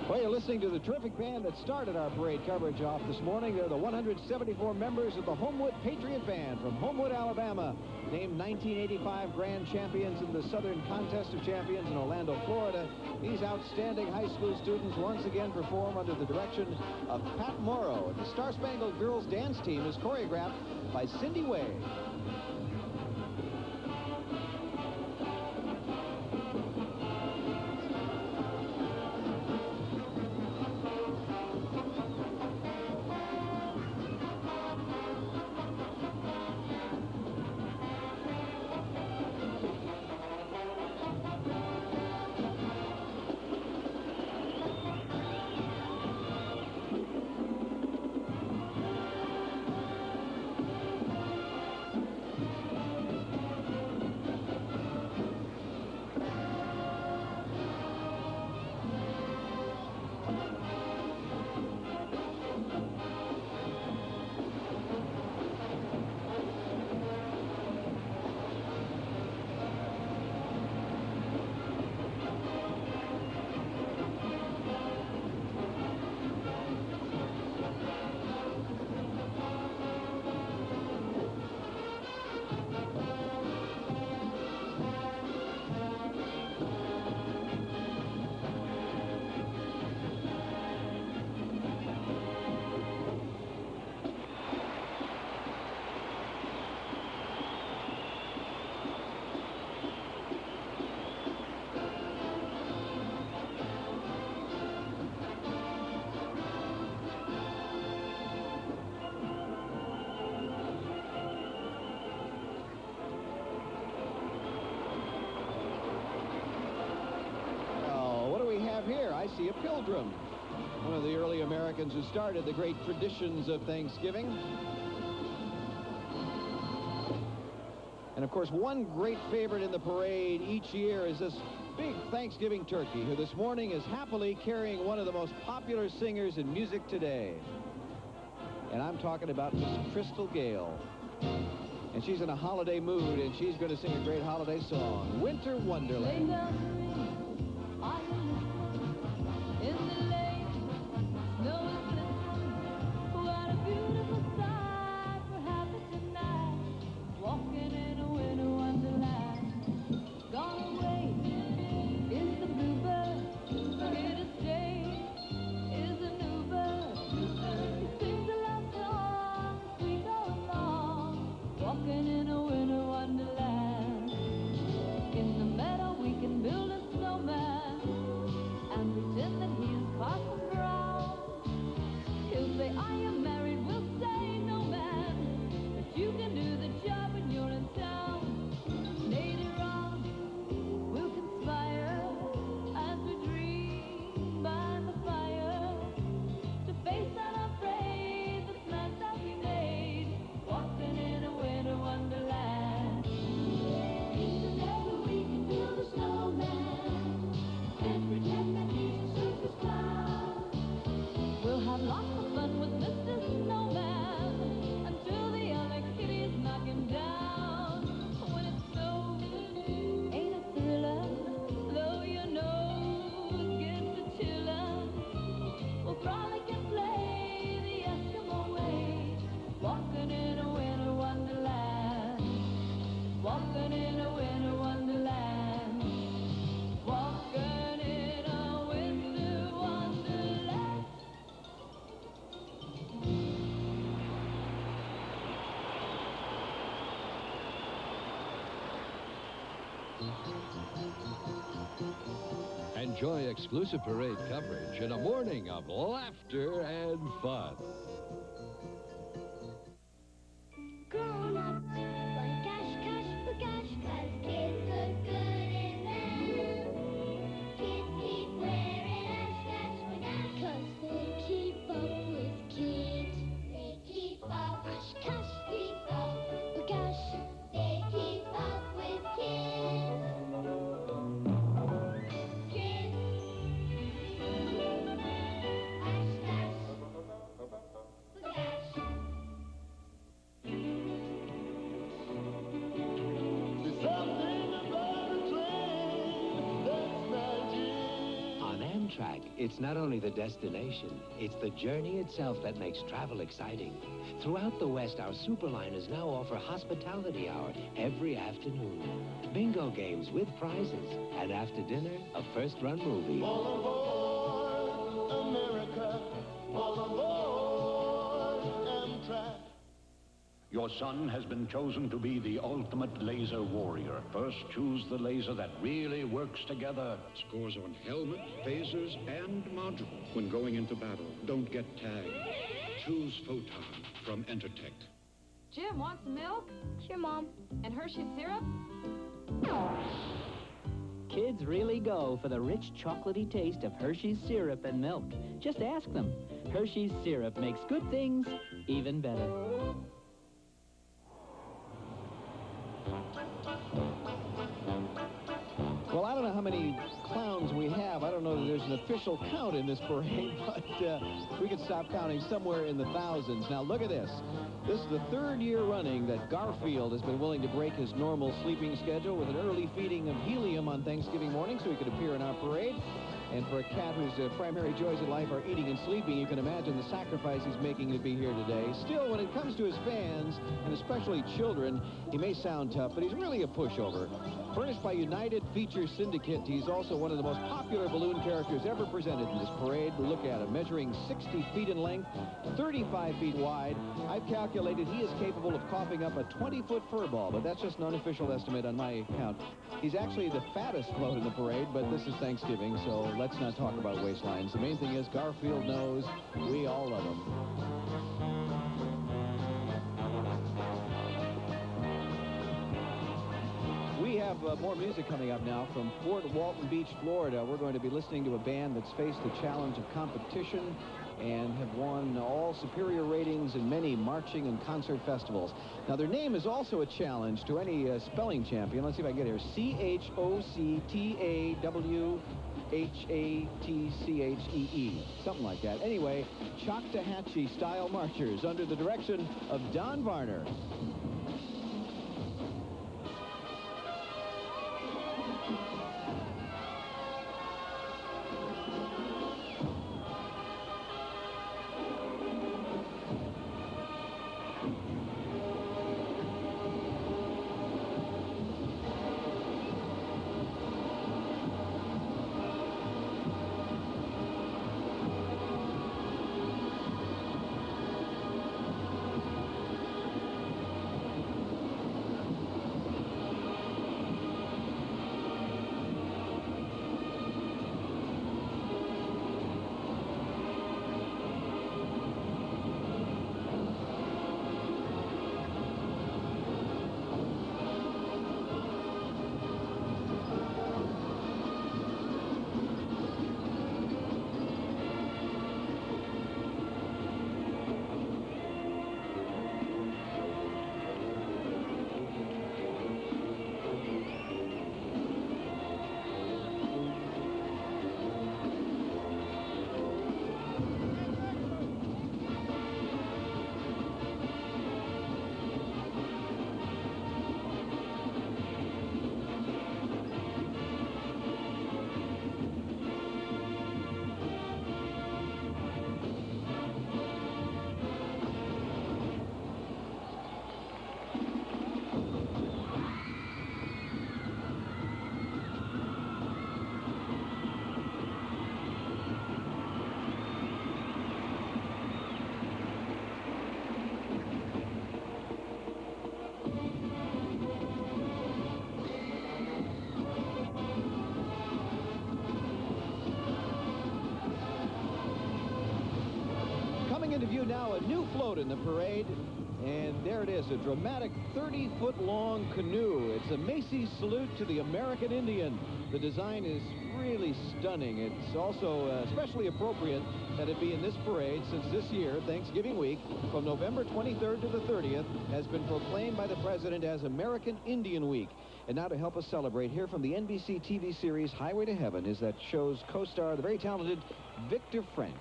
S5: Well, you're listening to the terrific band that started our parade coverage off this morning. They're the 174 members of the Homewood Patriot Band from Homewood, Alabama, named 1985 Grand Champions in the Southern Contest of Champions in Orlando, Florida. These outstanding high school students once again perform under the direction of Pat Morrow. The Star Spangled Girls dance team is choreographed by Cindy Wade. I see a pilgrim, one of the early Americans who started the great traditions of Thanksgiving. And, of course, one great favorite in the parade each year is this big Thanksgiving turkey, who this morning is happily carrying one of the most popular singers in music today. And I'm talking about Miss Crystal Gale. And she's in a holiday mood, and she's going to sing a great holiday song, Winter Wonderland.
S3: Enjoy exclusive parade coverage in a morning of laughter and fun.
S12: Grown-ups like cash, cash, for cash, 'cause kids look good in them. Kids keep wearing ash, cash, for cash, 'cause they keep up with kids. They keep up, cash, cash, keep up with cash. They keep up with kids.
S4: It's not only the destination, it's the journey itself that makes travel exciting. Throughout the West, our superliners now offer hospitality hour every afternoon. Bingo games with prizes, and after dinner, a first-run movie.
S10: All aboard, America. All aboard, Amtrak.
S7: Your son has been chosen to be the ultimate laser warrior. First, choose the laser that really works together.
S9: Scores on helmet, phasers, and module. When going into battle, don't get tagged. Choose Photon from Entertech.
S11: Jim, want some milk?
S6: Sure, Mom.
S11: And Hershey's syrup?
S13: Kids really go for the rich chocolatey taste of Hershey's syrup and milk. Just ask them. Hershey's syrup makes good things even better.
S5: Well, I don't know how many clowns we have. I don't know that there's an official count in this parade, but we could stop counting somewhere in the thousands. Now, look at this. This is the third year running that Garfield has been willing to break his normal sleeping schedule with an early feeding of helium on Thanksgiving morning so he could appear in our parade. And for a cat whose primary joys in life are eating and sleeping, you can imagine the sacrifice he's making to be here today. Still, when it comes to his fans, and especially children, he may sound tough, but he's really a pushover. Furnished by United Feature Syndicate, he's also one of the most popular balloon characters ever presented in this parade. Look at him, measuring 60 feet in length, 35 feet wide. I've calculated he is capable of coughing up a 20-foot fur ball, but that's just an unofficial estimate on my count. He's actually the fattest float in the parade, but this is Thanksgiving, so let's not talk about waistlines. The main thing is Garfield knows we all love him. We We have more music coming up now from Fort Walton Beach, Florida. We're going to be listening to a band that's faced the challenge of competition and have won all superior ratings in many marching and concert festivals. Now, their name is also a challenge to any spelling champion. Let's see if I get it here. Choctahatchee, something like that. Anyway, Choctahatchee style marchers under the direction of Don Varner. Into view now a new float in the parade, and there it is, a dramatic 30-foot-long canoe. It's a Macy's salute to the American Indian. The design is really stunning. It's also especially appropriate that it be in this parade, since this year, Thanksgiving week, from November 23rd to the 30th, has been proclaimed by the President as American Indian Week. And now to help us celebrate, here from the NBC TV series Highway to Heaven is that show's co-star, the very talented Victor French.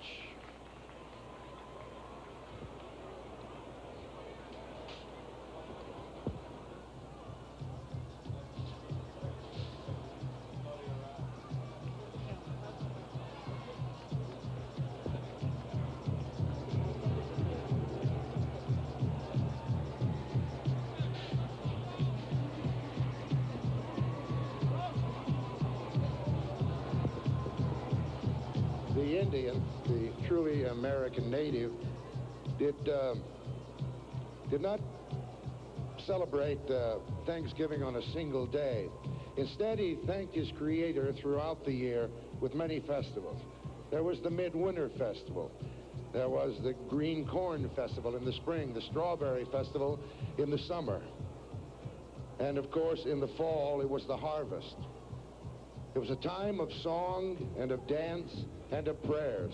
S2: The Indian, the truly American native, did not celebrate Thanksgiving on a single day. Instead, he thanked his creator throughout the year with many festivals. There was the Midwinter Festival. There was the Green Corn Festival in the spring, the Strawberry Festival in the summer. And of course, in the fall, it was the harvest. It was a time of song and of dance and of prayers.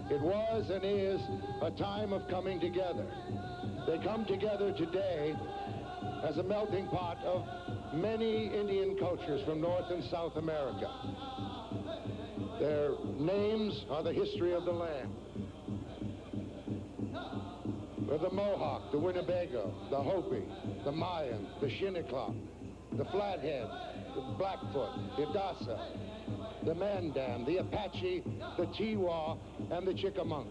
S2: It was and is a time of coming together. They come together today as a melting pot of many Indian cultures from North and South America. Their names are the history of the land. They're the Mohawk, the Winnebago, the Hopi, the Mayan, the Shinnecock, the Flathead, the Blackfoot, the Dasa, the Mandan, the Apache, the Tiwa, and the Chickamauga.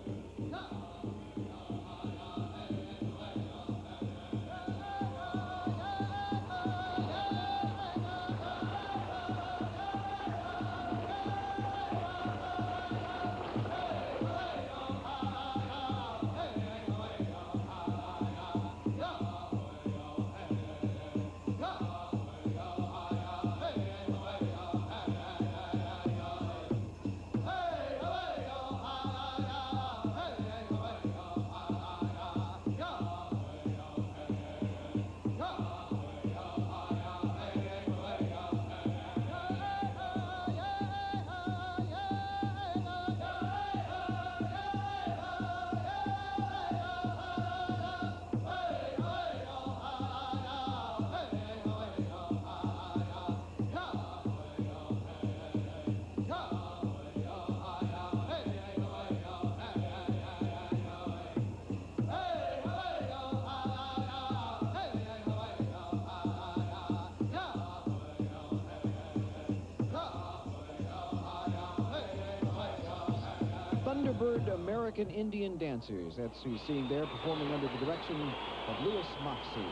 S5: Thunderbird American Indian Dancers. That's who you're seeing there, performing under the direction of Louis Moxey.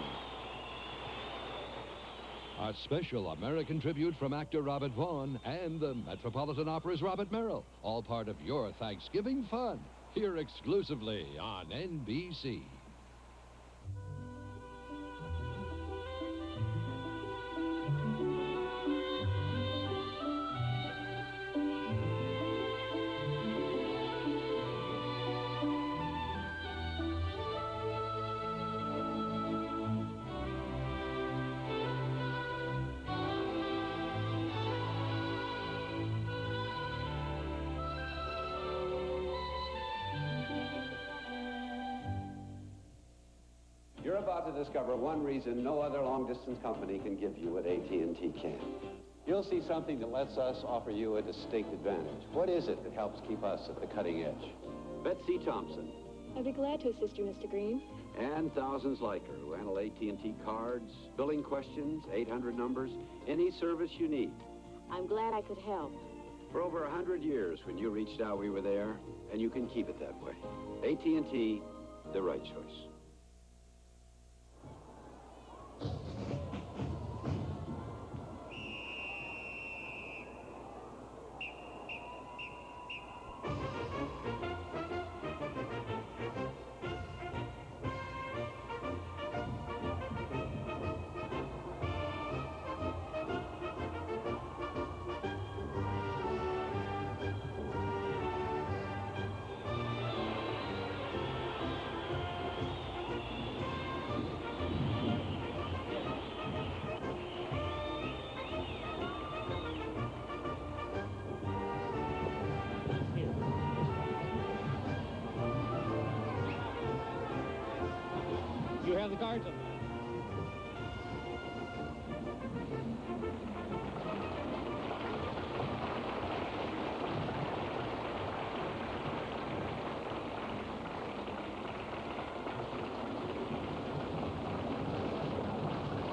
S3: A special American tribute from actor Robert Vaughn and the Metropolitan Opera's Robert Merrill. All part of your Thanksgiving fun, here exclusively on NBC.
S14: You're about to discover one reason no other long-distance company can give you what AT&T can. You'll see something that lets us offer you a distinct advantage. What is it that helps keep us at the cutting edge? Betsy Thompson.
S15: I'd be glad to assist you, Mr. Green.
S14: And thousands like her who handle AT&T cards, billing questions, 800 numbers, any service you need.
S15: I'm glad I could help.
S14: For over 100 years, when you reached out, we were there, and you can keep it that way. AT&T, the right choice.
S1: You have the cards on that.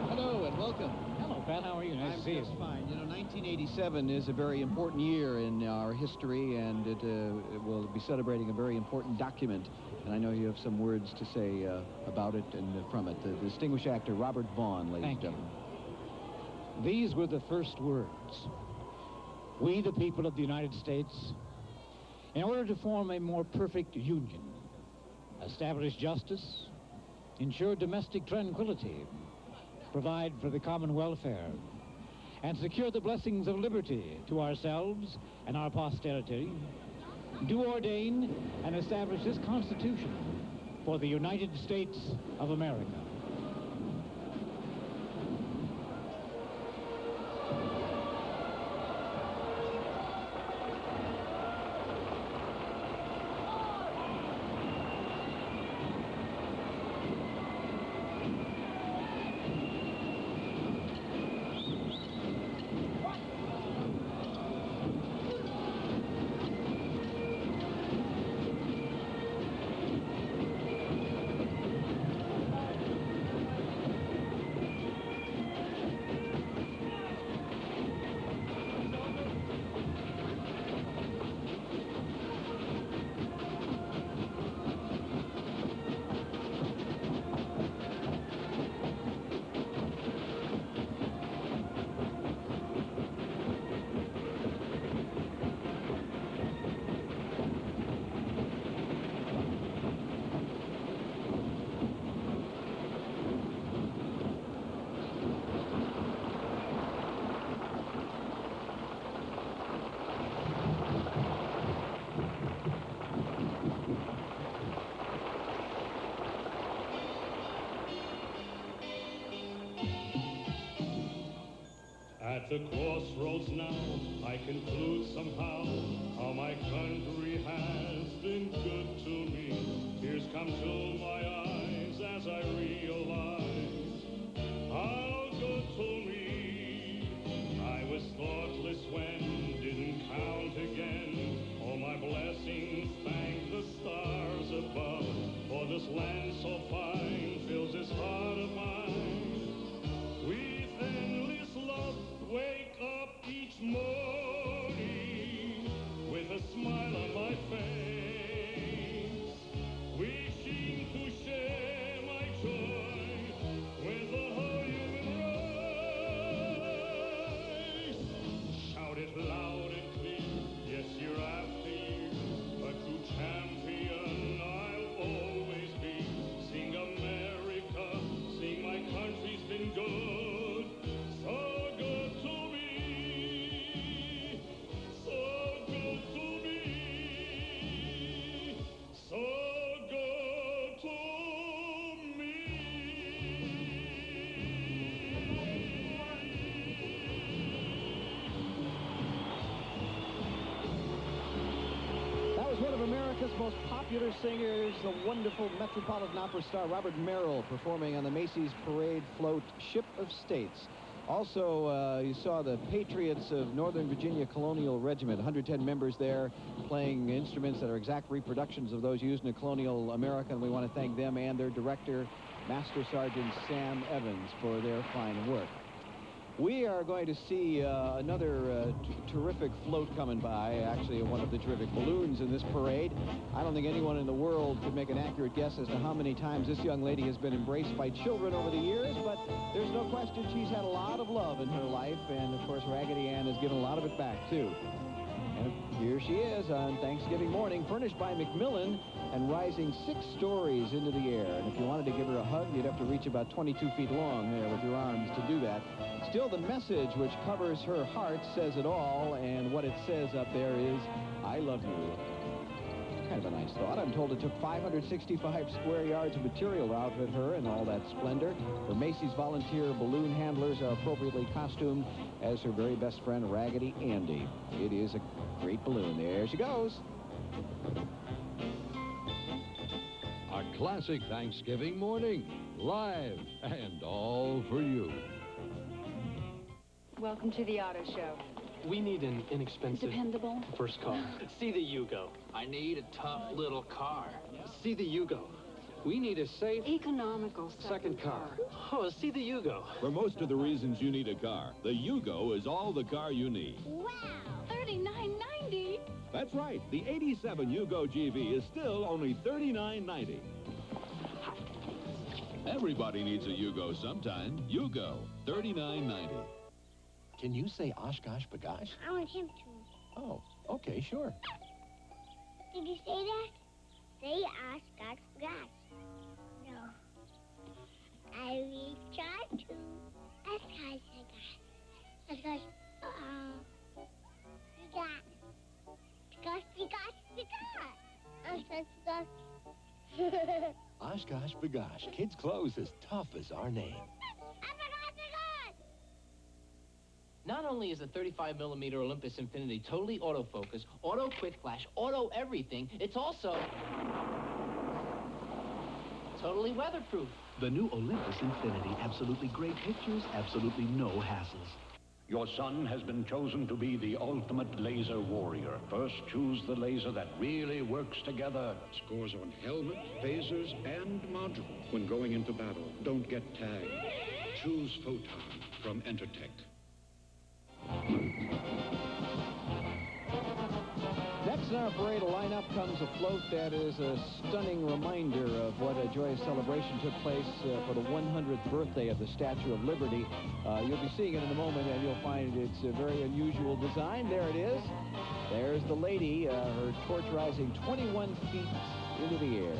S5: Hello and welcome.
S1: Hello, Pat. How are you? Nice to see you.
S5: I'm just fine. You know, 1987 is a very important year in our history, and it will be celebrating a very important document. And I know you have some words to say about it and from it. The distinguished actor Robert Vaughn, ladies and gentlemen.
S1: These were the first words. We, the people of the United States, in order to form a more perfect union, establish justice, ensure domestic tranquility, provide for the common welfare, and secure the blessings of liberty to ourselves and our posterity, do ordain and establish this Constitution for the United States of America.
S16: At the crossroads now, I conclude somehow how my country has been good to me. Tears come to my eyes as I realize how good to me. I was thoughtless when didn't count again. All my blessings thank the stars above. For this land so fine fills this heart of mine with endless love. Wake up each morning with a smile on my face.
S5: America's most popular singers, the wonderful Metropolitan Opera star Robert Merrill, performing on the Macy's Parade Float Ship of States. Also, you saw the Patriots of Northern Virginia Colonial Regiment, 110 members there, playing instruments that are exact reproductions of those used in colonial America, and we want to thank them and their director, Master Sergeant Sam Evans, for their fine work. We are going to see another terrific float coming by, actually one of the terrific balloons in this parade. I don't think anyone in the world could make an accurate guess as to how many times this young lady has been embraced by children over the years, but there's no question she's had a lot of love in her life, and of course Raggedy Ann has given a lot of it back too. And here she is on Thanksgiving morning, furnished by Macmillan and rising 6 stories into the air. And if you wanted to give her a hug, you'd have to reach about 22 feet long there with your arms to do that. Still, the message which covers her heart says it all, and what it says up there is, I love you. Kind of a nice thought. I'm told it took 565 square yards of material to outfit her in all that splendor. The Macy's volunteer balloon handlers are appropriately costumed as her very best friend, Raggedy Andy. It is a great balloon. There she goes.
S3: A classic Thanksgiving morning, live and all for you.
S11: Welcome to the auto show.
S18: We need an inexpensive...
S11: Dependable?
S18: First car. See the Yugo.
S21: I need a tough little car.
S18: See the Yugo. We need a safe...
S11: Economical
S18: second car. Oh, see the Yugo.
S23: For most of the reasons you need a car, the Yugo is all the car you need.
S12: Wow! $39.90.
S23: That's right. The 87 Yugo GV is still only $39.90. Everybody needs a Yugo sometime. Yugo, $39.90.
S4: Can you say Oshkosh Bagosh?
S12: I want him to.
S4: Oh, okay, sure.
S12: Did you say that? Say Oshkosh Bagosh. No. I will try to. Oshkosh Bagosh. Oshkosh.
S4: Oshkosh Bagosh. Kids' clothes as tough as our name.
S8: Not only is the 35mm Olympus Infinity totally autofocus, auto quick flash, auto everything, it's also totally weatherproof.
S24: The new Olympus Infinity. Absolutely great pictures, absolutely no hassles.
S7: Your son has been chosen to be the ultimate laser warrior. First, choose the laser that really works together.
S9: Scores on helmet, phasers, and module. When going into battle, don't get tagged. Choose Photon from Entertech.
S5: Next in our parade lineup comes a float that is a stunning reminder of what a joyous celebration took place for the 100th birthday of the Statue of Liberty. You'll be seeing it in a moment, and you'll find it's a very unusual design. There it is. There's the lady, her torch rising 21 feet into the air.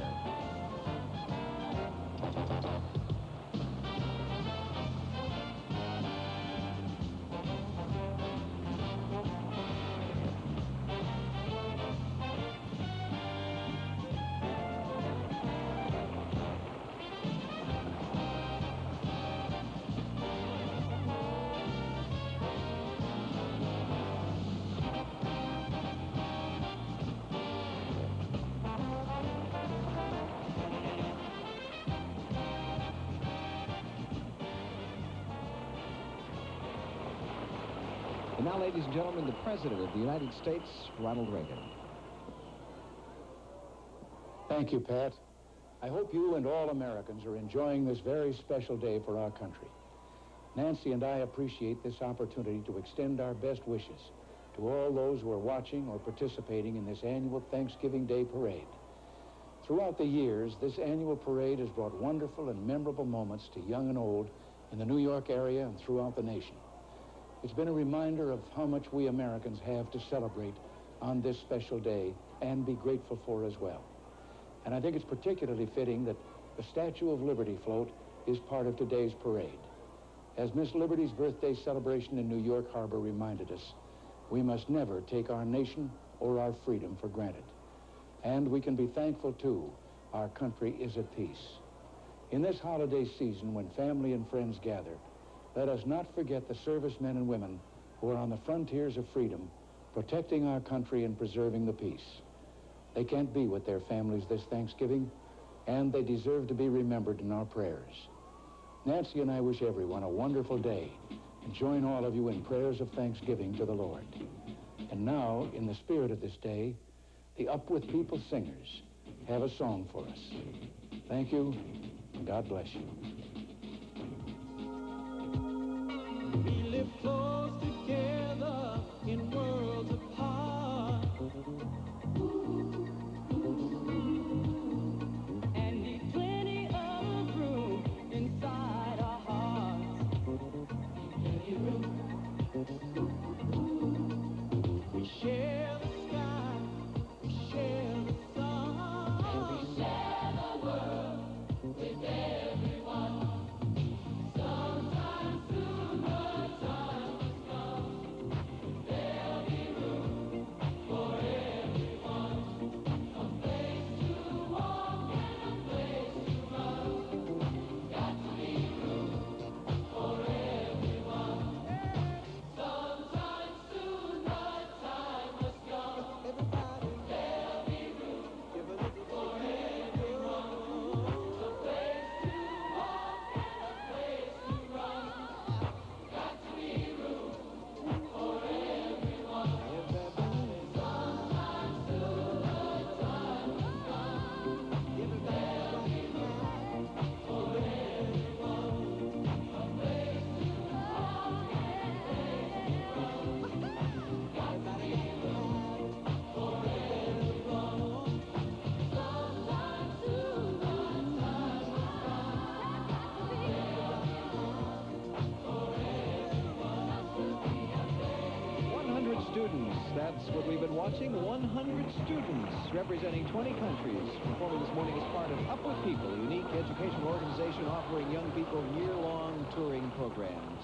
S5: And now, ladies and gentlemen, the President of the United States, Ronald Reagan.
S25: Thank you, Pat. I hope you and all Americans are enjoying this very special day for our country. Nancy and I appreciate this opportunity to extend our best wishes to all those who are watching or participating in this annual Thanksgiving Day parade. Throughout the years, this annual parade has brought wonderful and memorable moments to young and old in the New York area and throughout the nation. It's been a reminder of how much we Americans have to celebrate on this special day and be grateful for as well. And I think it's particularly fitting that the Statue of Liberty float is part of today's parade. As Miss Liberty's birthday celebration in New York Harbor reminded us, we must never take our nation or our freedom for granted. And we can be thankful, too, our country is at peace. In this holiday season, when family and friends gather, let us not forget the servicemen and women who are on the frontiers of freedom, protecting our country and preserving the peace. They can't be with their families this Thanksgiving, and they deserve to be remembered in our prayers. Nancy and I wish everyone a wonderful day and join all of you in prayers of thanksgiving to the Lord. And now, in the spirit of this day, the Up With People singers have a song for us. Thank you, and God bless you.
S10: We live close together in worlds apart, and need plenty of room inside our hearts. Plenty room. We share the sky, we share the sun, and we share the world with everyone. Sometime soon the time must come. There'll be room for everyone. A place to walk and a place to run. Got to be room for everyone. Sometime soon the time must come. Everybody, there'll be room for everyone. A place to walk and a place to run. Got to be room for everyone. Sometime soon the time must come. There'll be room for everyone. A place to walk and a place to run. Got to be room for everyone. Sometime soon the time must come.
S5: 100 students. That's what we've been watching. 100 students representing 20 countries performing this morning as part of Up With People, a unique educational organization offering young people year-long touring programs.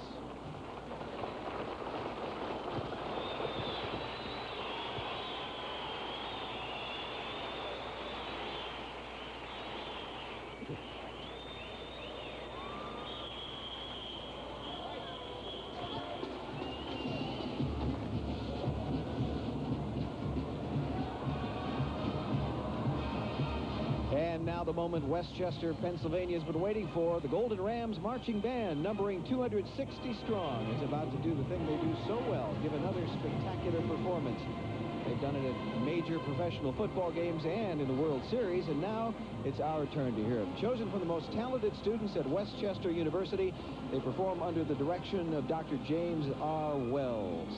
S5: And now the moment Westchester, Pennsylvania has been waiting for. The Golden Rams Marching Band, numbering 260 strong, is about to do the thing they do so well, give another spectacular performance. They've done it at major professional football games and in the World Series, and now it's our turn to hear them. Chosen from the most talented students at Westchester University, they perform under the direction of Dr. James R. Wells.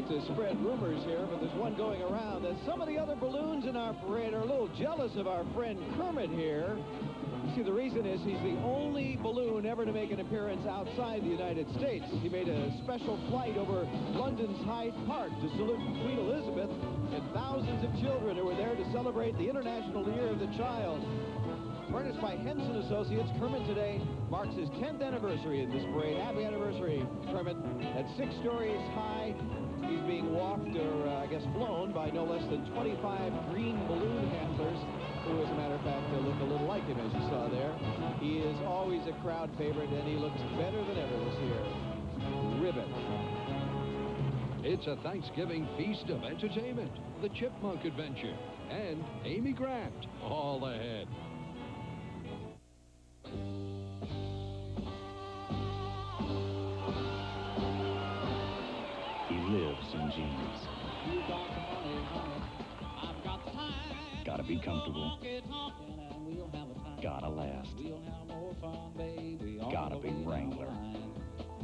S5: To spread rumors here, but there's one going around that some of the other balloons in our parade are a little jealous of our friend Kermit here. See, the reason is he's the only balloon ever to make an appearance outside the United States. He made a special flight over London's Hyde Park to salute Queen Elizabeth and thousands of children who were there to celebrate the International Year of the Child. Furnished by Henson Associates, Kermit today marks his 10th anniversary in this parade. Happy anniversary, Kermit. At 6 stories high, he's being walked, or I guess blown, by no less than 25 green balloon handlers, who, as a matter of fact, look a little like him, as you saw there. He is always a crowd favorite, and he looks better than ever this year. Ribbon.
S3: It's a Thanksgiving feast of entertainment, the Chipmunk Adventure, and Amy Grant, all ahead.
S24: He lives in jeans. Gotta be comfortable. Gotta last. Gotta be Wrangler.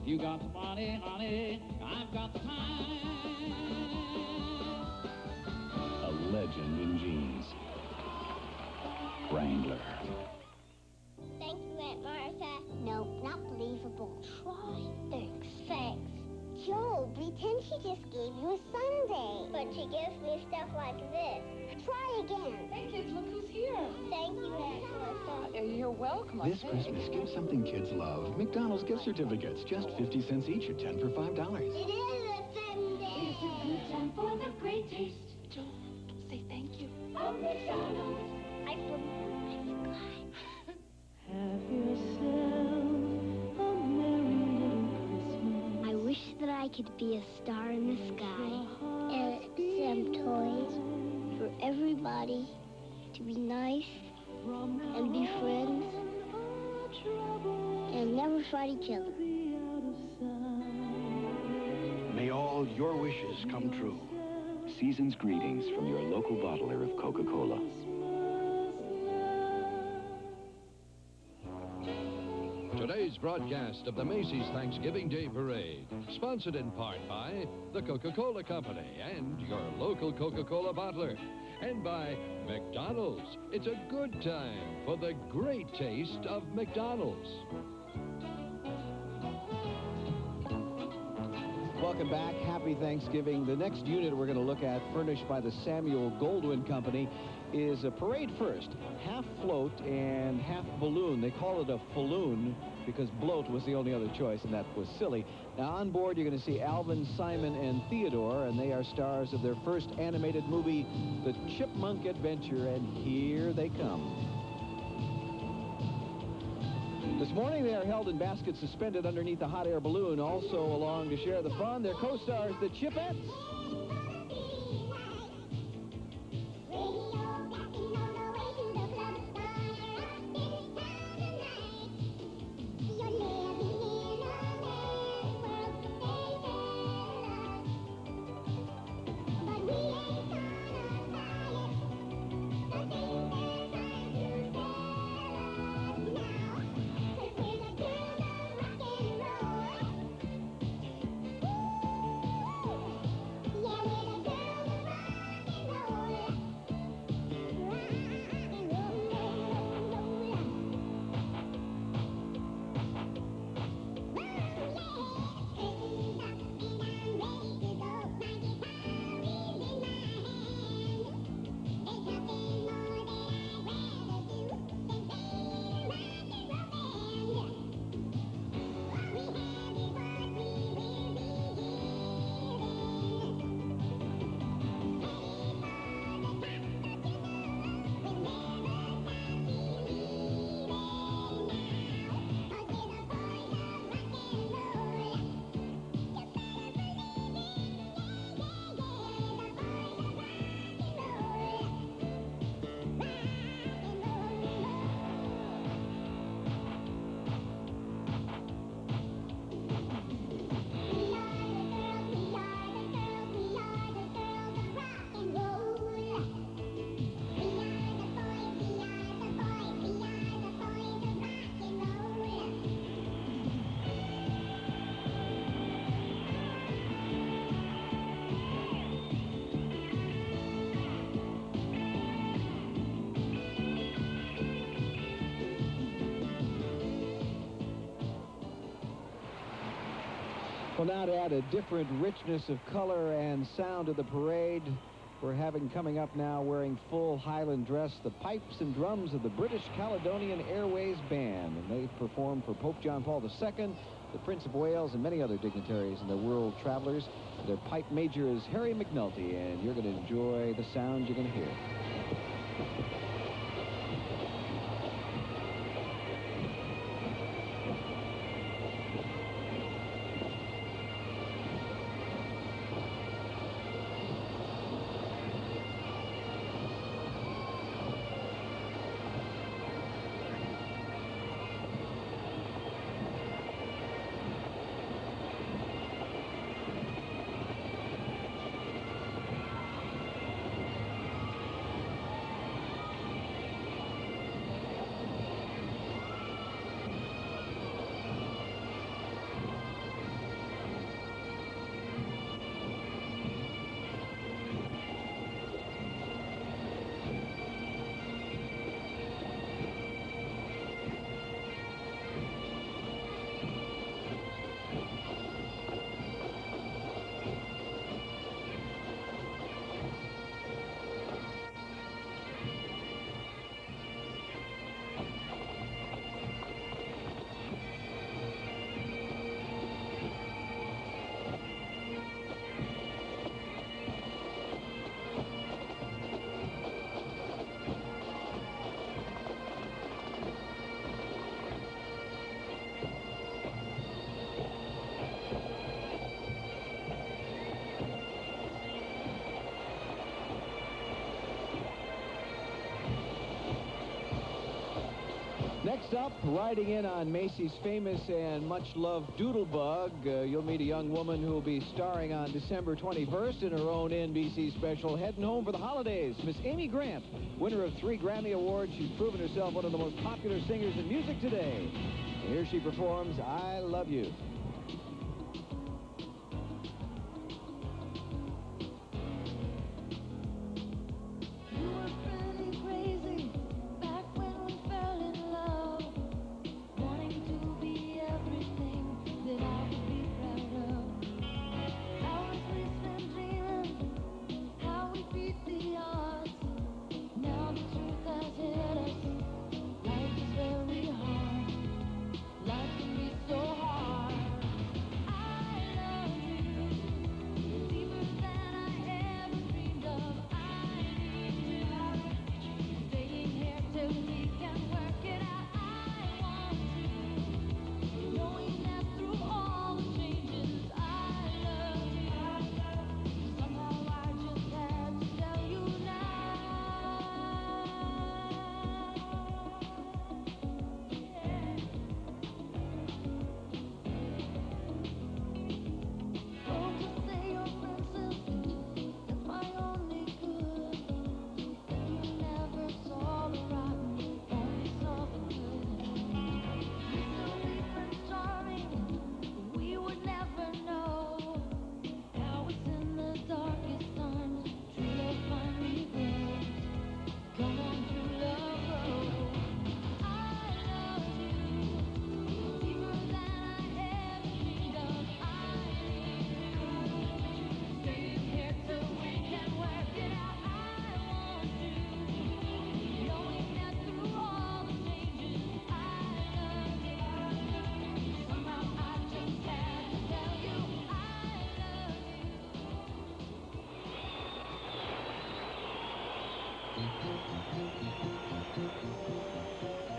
S10: You got the money, honey, I've got the time.
S24: A legend in jeans. Wrangler.
S6: Thank you, Aunt Martha. Nope, not believable. Try. Thanks. Thanks. Joe, pretend she just gave you a sundae. But she gives me stuff like this. Try again. Hey, kids, look who's here. Thank you, Aunt Martha.
S17: You're welcome.
S24: This Christmas, give something kids love. McDonald's gift certificates, just 50 cents each, or 10 for $5.
S6: It is a sundae.
S12: It's a good time for the great taste. Joe, say thank you. Oh, McDonald's.
S6: I forgot.
S12: Have yourself a merry little Christmas.
S6: I wish that I could be a star in the sky and some toys for everybody to be nice and be friends and never fight each other.
S24: May all your wishes come true. Season's greetings from your local bottler of Coca-Cola.
S3: Today's broadcast of the Macy's Thanksgiving Day Parade, sponsored in part by the Coca-Cola Company and your local Coca-Cola bottler, and by McDonald's. It's a good time for the great taste of McDonald's.
S5: Welcome back. Happy Thanksgiving. The next unit we're going to look at, furnished by the Samuel Goldwyn Company, is a parade first. Half float and half balloon. They call it a falloon because bloat was the only other choice, and that was silly. Now, on board, you're going to see Alvin, Simon, and Theodore, and they are stars of their first animated movie, The Chipmunk Adventure, and here they come. This morning, they are held in baskets suspended underneath a hot air balloon. Also along to share the fun, their co-stars, the Chipettes. Well, now to add a different richness of color and sound to the parade, we're having coming up now wearing full Highland dress, the pipes and drums of the British Caledonian Airways Band. And they perform for Pope John Paul II, the Prince of Wales, and many other dignitaries and their world travelers. Their pipe major is Harry McNulty, and you're going to enjoy the sound you're going to hear. Next up, riding in on Macy's famous and much-loved Doodlebug, you'll meet a young woman who will be starring on December 21st in her own NBC special, Heading Home for the Holidays. Miss Amy Grant, winner of 3 Grammy Awards. She's proven herself one of the most popular singers in music today. And here she performs I Love You.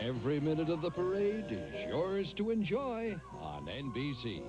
S3: Every minute of the parade is yours to enjoy on NBC.